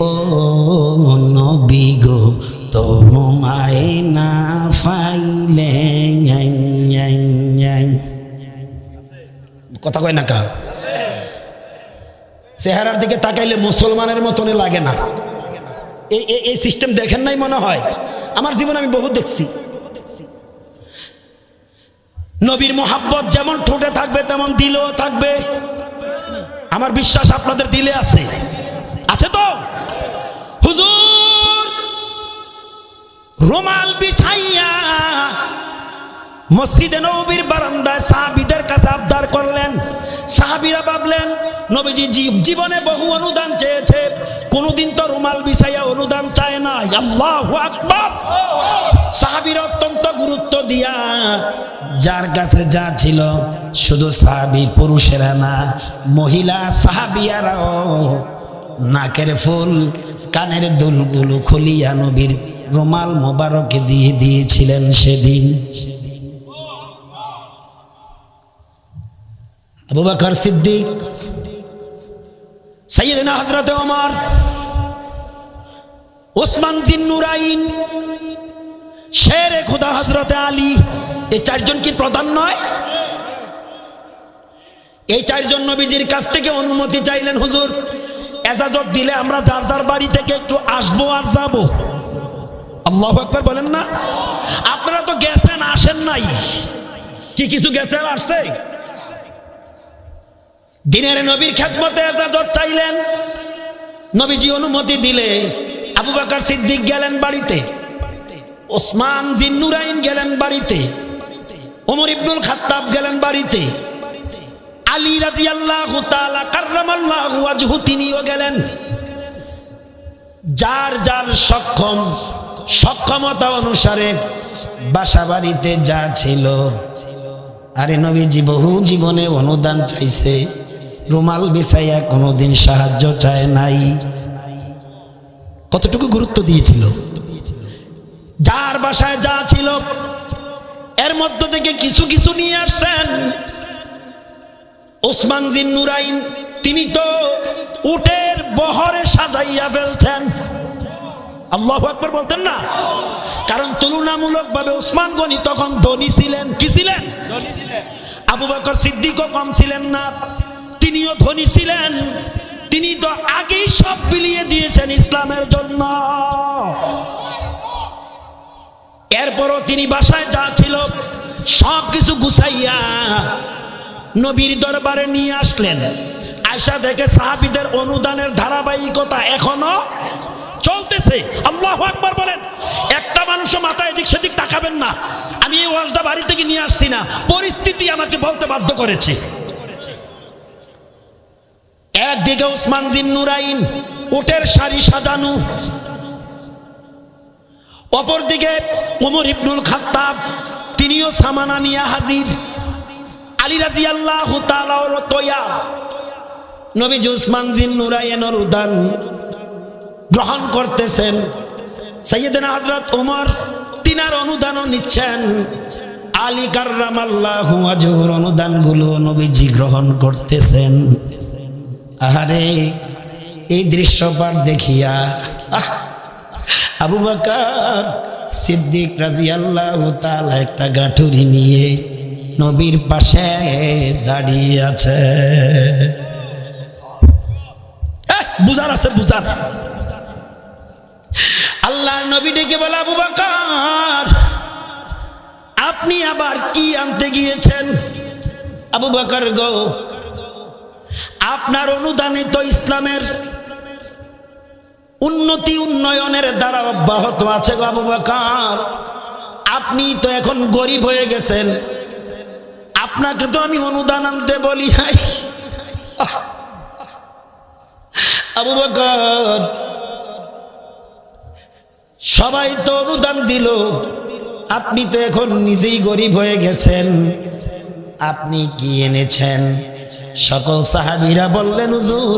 ও নবী গো তোমায় না পাইলে। কথা কয় না কা? চেহারার দিকে তাকাইলে মুসলমানের মতনই লাগে না। এই সিস্টেম দেখেন নাই মনে হয়? আমার জীবনে আমি বহুত দেখছি। নবীর মোহাব্বত যেমন ঠোঁটে থাকবে তেমন দিলেও থাকবে। আমার বিশ্বাস আপনাদের দিলে আছে, আছে তো? হুজুর রুমাল বিছাইয়া মসজিদে নববীর বারান্দায় সাহাবীদের কাছে আবদার করলেন। সাহাবীরা ভাবলেন নবীজি জীবনে বহু অনুদান চেয়েছে, কোনদিন তো রুমাল বিছাইয়া অনুদান চায় না। আল্লাহু আকবার। সাহাবীরা অত্যন্ত গুরুত্ব দিয়া যার কাছে যা ছিল, শুধু সাহাবী পুরুষেরা না, মহিলা সাহাবিয়ারাও নাকের ফুল কানের দুলগুলো খুলিয়া নবীর রুমাল মোবারকে দিয়ে দিয়েছিলেন সেদিন। আবু বকর সিদ্দিক, সাইয়েদনা হযরত ওমর, ওসমান জিন্নুরাইন, শেরে খোদা হযরত আলী, এই চারজন কি প্রধান নয়? এই চারজন নবীজির কাছ থেকে অনুমতি চাইলেন, হুজুর এজাজত দিলে আমরা যার যার বাড়ি থেকে একটু আসবো আর যাবো। আল্লাহু আকবার বলেন না? আপনারা তো গেছেন, আসেন নাই। কি কিছু গেছে আর আসছে? দিনের নবীর খেদমতে এজাজত চাইলেন, নবীজি অনুমতি দিলে আবু বকর সিদ্দিক গেলেন বাড়িতে, ওসমান জিন্নুরাইন গেলেন বাড়িতে, ওমর ইবনুল খাত্তাব গেলেন বাড়িতে, আলী রাদিয়াল্লাহু তাআলা কাররামাল্লাহু ওয়াজহু তিনিও গেলেন। যার যার সক্ষমতা অনুসারে বাসা বাড়িতে যা ছিল। আরে নবীজি বহু জীবনে অনুদান চাইছে, রুমাল বিছাইয়া কোনোদিন সাহায্য চায় নাই। কতটুকু গুরুত্ব দিয়েছিল? যার বাসায় যা ছিল এর মধ্য থেকে কিছু কিছু নিয়ে আসছেন। ওসমান জিন্নুরাইন তিনি তো উটের বহরে সাজাইয়া ফেলছেন। আল্লাহু আকবার বলতেন না? কারণ তুলনামূলকভাবে ওসমান গনি তখন ধনী ছিলেন। কি ছিলেন? আবু বকর সিদ্দিকও কম ছিলেন না, তিনিও ধনী ছিলেন। তিনি তো আগেই সব বিলিয়ে দিয়েছেন ইসলামের জন্য। এরপরও তিনি বাসায় যা ছিল সব কিছু গুছাইয়া নবীর দরবারে নিয়ে আসলেন। আয়েশা দেখে সাহাবীদের অনুদানের ধারাবাহিকতা এখনো চলতেছে। আল্লাহু আকবার বলেন। একটা মানুষও মাথা এদিক সেদিক তাকাবেন না। আমি এই ওয়াজটা বাড়ি থেকে নিয়ে আসছি না, পরিস্থিতি আমাকে বলতে বাধ্য করেছে। একদিকে ওসমান জিন্নুরাইন উটের শাড়ি সাজানো, অপরদিকে ওমর ইবনুল খাত্তাব তিনিও সামানা নিয়ে হাজির। আলী রাদিয়াল্লাহু তাআলা তৈয়া নবীজি ওসমান জিন্নুরাইনের অনুদান গ্রহণ করতেছেন। সাইয়েদনা হযরত ওমর তিনার অনুদানও নিচ্ছেন। আলী কাররামাল্লাহু ওয়াজহুর অনুদানগুলো নবীজি গ্রহণ করতেছেন। আরে এই দৃশ্যপাট দেখিয়া আবু বকর সিদ্দিক রাদিয়াল্লাহু তাআলা একটা গাঠুরি নিয়ে নবীর পাশে দাঁড়িয়ে আছে। বুঝার আছে, বুঝার। আল্লাহর নবী ডেকে বলে, আবু বকর আপনি আবার কি আনতে গিয়েছেন? আবু বকর গো, আপনার অনুদানে তো ইসলামের উন্নতি উন্নয়নের দ্বারা অব্যাহত আছে গো আবু বকর। আপনি তো এখন গরিব হয়ে গেছেন, আপনাকে তো আমি অনুদান আনতে বলি নাই। আবু বকর সবাই তো অনুদান দিল, আপনি তো এখন নিজেই গরিব হয়ে গেছেন, আপনি কি এনেছেন? সকল সাহাবীরা বললেন, হুজুর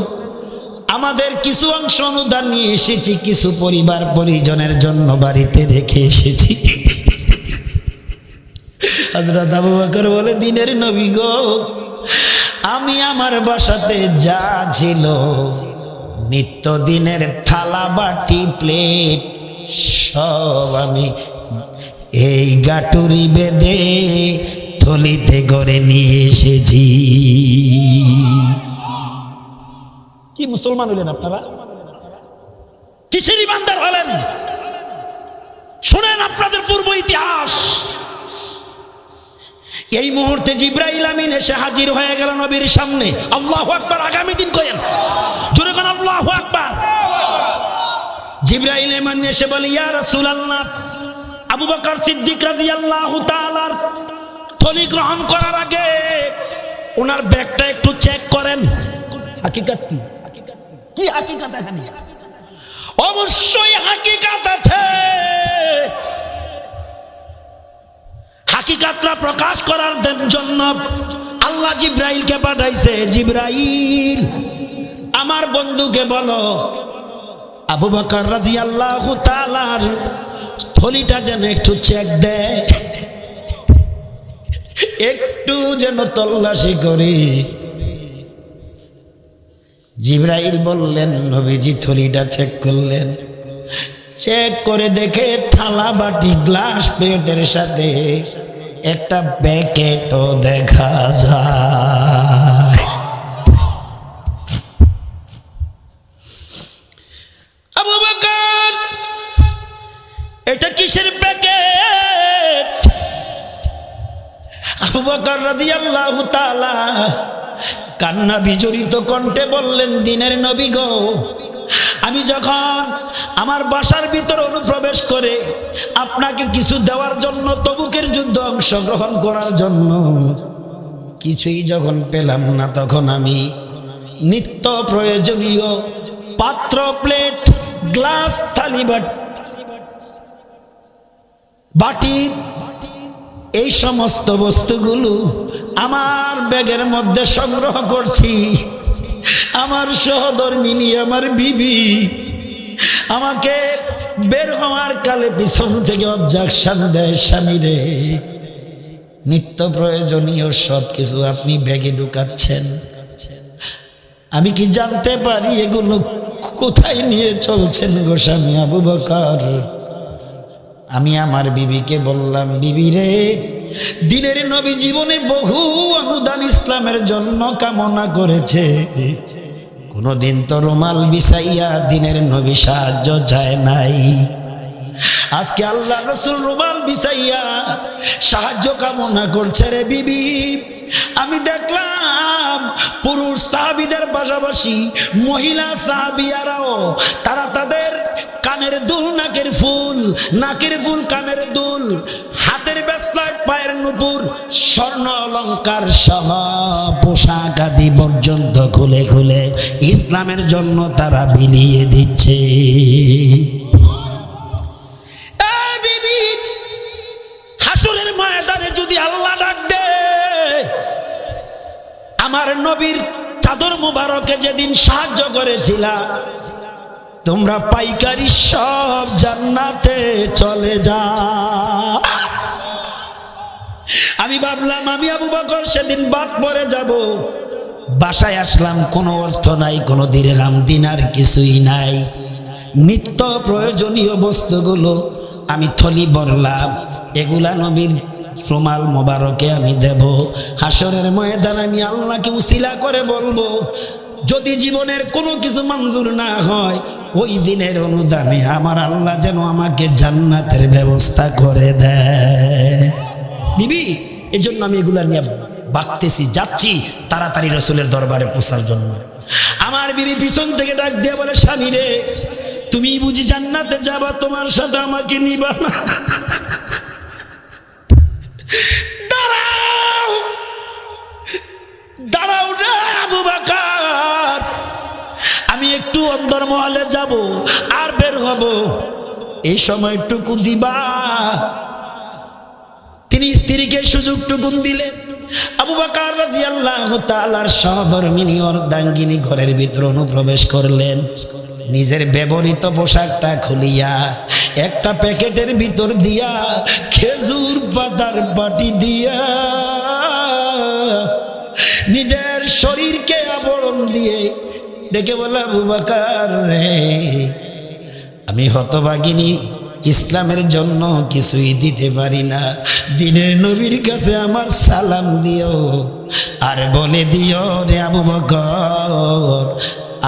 আমাদের কিছু অংশ অনুদান নিয়ে এসেছি, কিছু পরিবার পরিজনের জন্য বাড়িতে রেখে এসেছি। হযরত আবু বকর বলে, দিনের নবী গো, আমি আমার বাসাতে যা ছিল নিত্যদিনের থালা বাটি প্লেট সব আমি এই গাটুরি বেঁধে থলিতে করে নিয়ে এসেছি। কি মুসলমান হলেন আপনারা? কিসের ইমানদার হলেন? শুনেন আপনাদের পূর্ব ইতিহাস। এই মুহূর্তে জিবরাইল আমিন এসে হাজির হয়ে গেল নবীর সামনে। আল্লাহু আকবার। আগামী দিন করেন জোরে কোন আল্লাহু আকবার। জিবরাইল আমিন এসে বলে, ইয়া রাসূলুল্লাহ, আবু বকর সিদ্দিক রাদিয়াল্লাহু তাআলা থলি গ্রহণ করার আগে ওনার ব্যাগটা একটু চেক করেন। হাকিকত কি? কি হাকিকত এখানে? অবশ্যই হাকিকত আছে। হাকিকতটা প্রকাশ করার জন্য আল্লাহ জিবরাইলকে পাঠাইছে। জিবরাইল আমার বন্ধুকে বলো আবু বকর রাদিয়াল্লাহু তাআলার থলিটা যেন একটু চেক দেয়, একটু যেন তল্লাশি করি। জিবরাইল বললেন, নবীজি থলিটা চেক করলেন, চেক করে দেখে থালা বাটি গ্লাস প্লেটের সাথে একটা প্যাকেটও দেখা যায়। আবু বকর এটা কিসের প্যাকেট? আবু বকর রাদিয়াল্লাহু তাআলা কান্না বিজড়িত কণ্ঠে বললেন, দিনের নবী গো, আমি যখন আমার বাসার ভিতর অনুপ্রবেশ করে আপনাকে কিছু দেওয়ার জন্য, তবুকের যুদ্ধ অংশগ্রহণ করার জন্য কিছুই যখন পেলাম না, তখন আমি নিত্য প্রয়োজনীয় পাত্র, প্লেট, গ্লাস, থালি বাটি, এই সমস্ত বস্তুগুলো আমার ব্যাগের মধ্যে সংগ্রহ করছি। আমার সহধর্মিনী, আমার বিবি আমাকে বের হওয়ার কালে পিছন থেকে অবজেকশন দেয়, স্বামী রে, নিত্য প্রয়োজনীয় সব কিছু আপনি ব্যাগে ঢুকাচ্ছেন, আমি কি জানতে পারি এগুলো কোথায় নিয়ে চলছেন গো স্বামী? আবু বকর আমি আমার বিবিকে বললাম, বিবি রে, দিনের নবী জীবনে বহু অনুদান ইসলামের জন্য কামনা করেছে, কোনদিন তো রুমাল বিছাইয়া দিনের নবী সাহায্য চায় নাই। আজকে আল্লাহ রাসূল রুমাল বিছাইয়া সাহায্য কামনা করছে। রে বিবি, আমি দেখলাম পুরুষ সাহাবীদের পাশাপাশি মহিলা সাহাবিয়ারাও তারা তাদের কানের দুল, নাকের ফুল, নাকের ফুল, কানের দুল, হাতের ব্রেসলেট, পায়ের নুপুর, স্বর্ণ অলংকার সহ পোশাক আদি পর্যন্ত খুলে খুলে ইসলামের জন্য তারা বিলিয়ে দিচ্ছে। হাসরের ময়দানে যদি আল্লাহ ডাক দে, আমার নবীর চাদর মুবারকে যেদিন সাহায্য করেছিলা, তোমরা পাইকারি সব জান্নাতে চলে যা। আমি ভাবলাম আমি আবু বকর সেদিন বাদ পড়ে যাব। বাসায় আসলাম, কোনো অর্থ নাই, কোনো দিরহাম দিনার কিছুই নাই। নিত্য প্রয়োজনীয় বস্তুগুলো আমি থলি বললাম, এগুলা নবীর রুমাল মোবারকে আমি দেব। হাসরের ময়দানে আমি আল্লাহকে উসিলা করে বলবো, যদি জীবনের কোনো কিছু মঞ্জুর না হয়, ওই দিনের অনুদানে আমার আল্লাহ যেন আমাকে জান্নাতের ব্যবস্থা করে দেয়। বিবি, এজন্য আমি এগুলা নিয়ে বাগতেছি, যাচ্ছি তাড়াতাড়ি রসুলের দরবারে পৌঁছার জন্য। আমার বিবি পিছন থেকে ডাক দিয়ে বলে, স্বামী রে, তুমি বুঝি জান্নাতে যাবা, তোমার সাথে আমাকে নিবা না? দাঁড়াও দাঁড়াও রে আবু বকর, আমি একটু অন্দরমহলে যাব আর বের হব, এই সময়টুকু দিবা। তিনি স্ত্রীকে সুযোগটুকু দিলেন। আবু বকর রাদিয়াল্লাহু তাআলার সহধর্মিনী অর্ধাঙ্গিনী ঘরের ভিতর অনুপ্রবেশ করলেন। নিজের ব্যবহৃত পোশাকটা খুলিয়া একটা প্যাকেটের ভিতর দিয়া খেজুর পাতার বাটি দিয়া নিজের শরীরকে আবরণ দিয়ে ডেকে বলে, আবু বকর রে, আমি হতভাগিনী, ইসলামের জন্য কিছুই দিতে পারি না, দিনের নবীর কাছে আমার সালাম দিও, আর বলে দিও রে আবু বকর,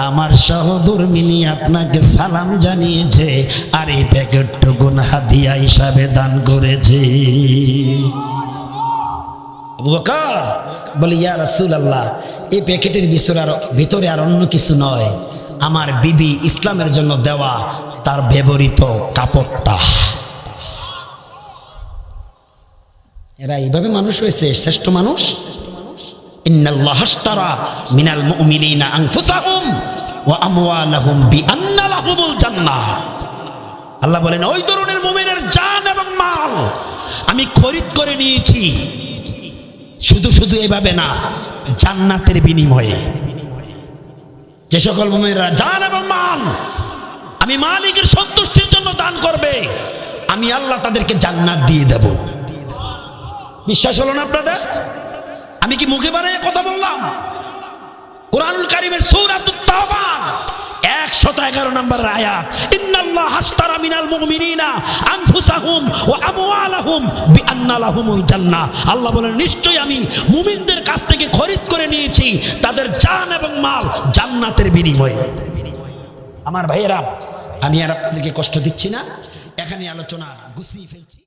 আমার সহধর্মিনী আপনাকে সালাম জানিয়েছে, আর এই প্যাকেটটুকু হাদিয়া হিসাবে দান করেছে। আবু বকর বলে, ইয়া রাসূলুল্লাহ, এই প্যাকেটের ভিতরে আর অন্য কিছু নয়, আমার বিবি ইসলামের জন্য দেওয়া তার ব্যবহৃত কাপড়টা। এরা এইভাবে মানুষ হয়েছে, শ্রেষ্ঠ মানুষ। ইন্নাল্লাহা আশতারা মিনাল মুমিনিনা আনফুসাহুম ওয়া আমওয়ালাহুম বিআন্না লাহুমুল জান্নাহ। আল্লাহ বলেন, ওই ধরনের মুমিনের জান এবং মাল আমি খরিদ করে নিয়েছি, শুধু শুধু এভাবে না, জান্নাতের বিনিময়ে। যে সকল মুমিনরা জান এবং মাল আমি মালিকের সন্তুষ্টির জন্য দান করবে, আমি আল্লাহ তাদেরকে জান্নাত দিয়ে দেব। বিশ্বাস হলো না আপনাদের? আমি কি মুখে বানায় কথা বললাম? কুরআনুল কারীমের সূরাতুত তাওবা 111 নম্বর আয়াত, ইন্নাল্লাহা আশতারা মিনাল মুমিনিনা আনফুসাহুম ওয়া আমওয়ালাহুম বিআন্না লাহুমুল জান্নাহ। আল্লাহ বলেন, নিশ্চয়ই আমি মুমিনদের কাছ থেকে খরিদ করে নিয়েছি তাদের জান এবং মাল জান্নাতের বিনিময়ে। আমার ভাইয়েরা, আমি আর আপনাদেরকে কষ্ট দিচ্ছি না, এখানে আলোচনা গুছিয়ে ফেলছি।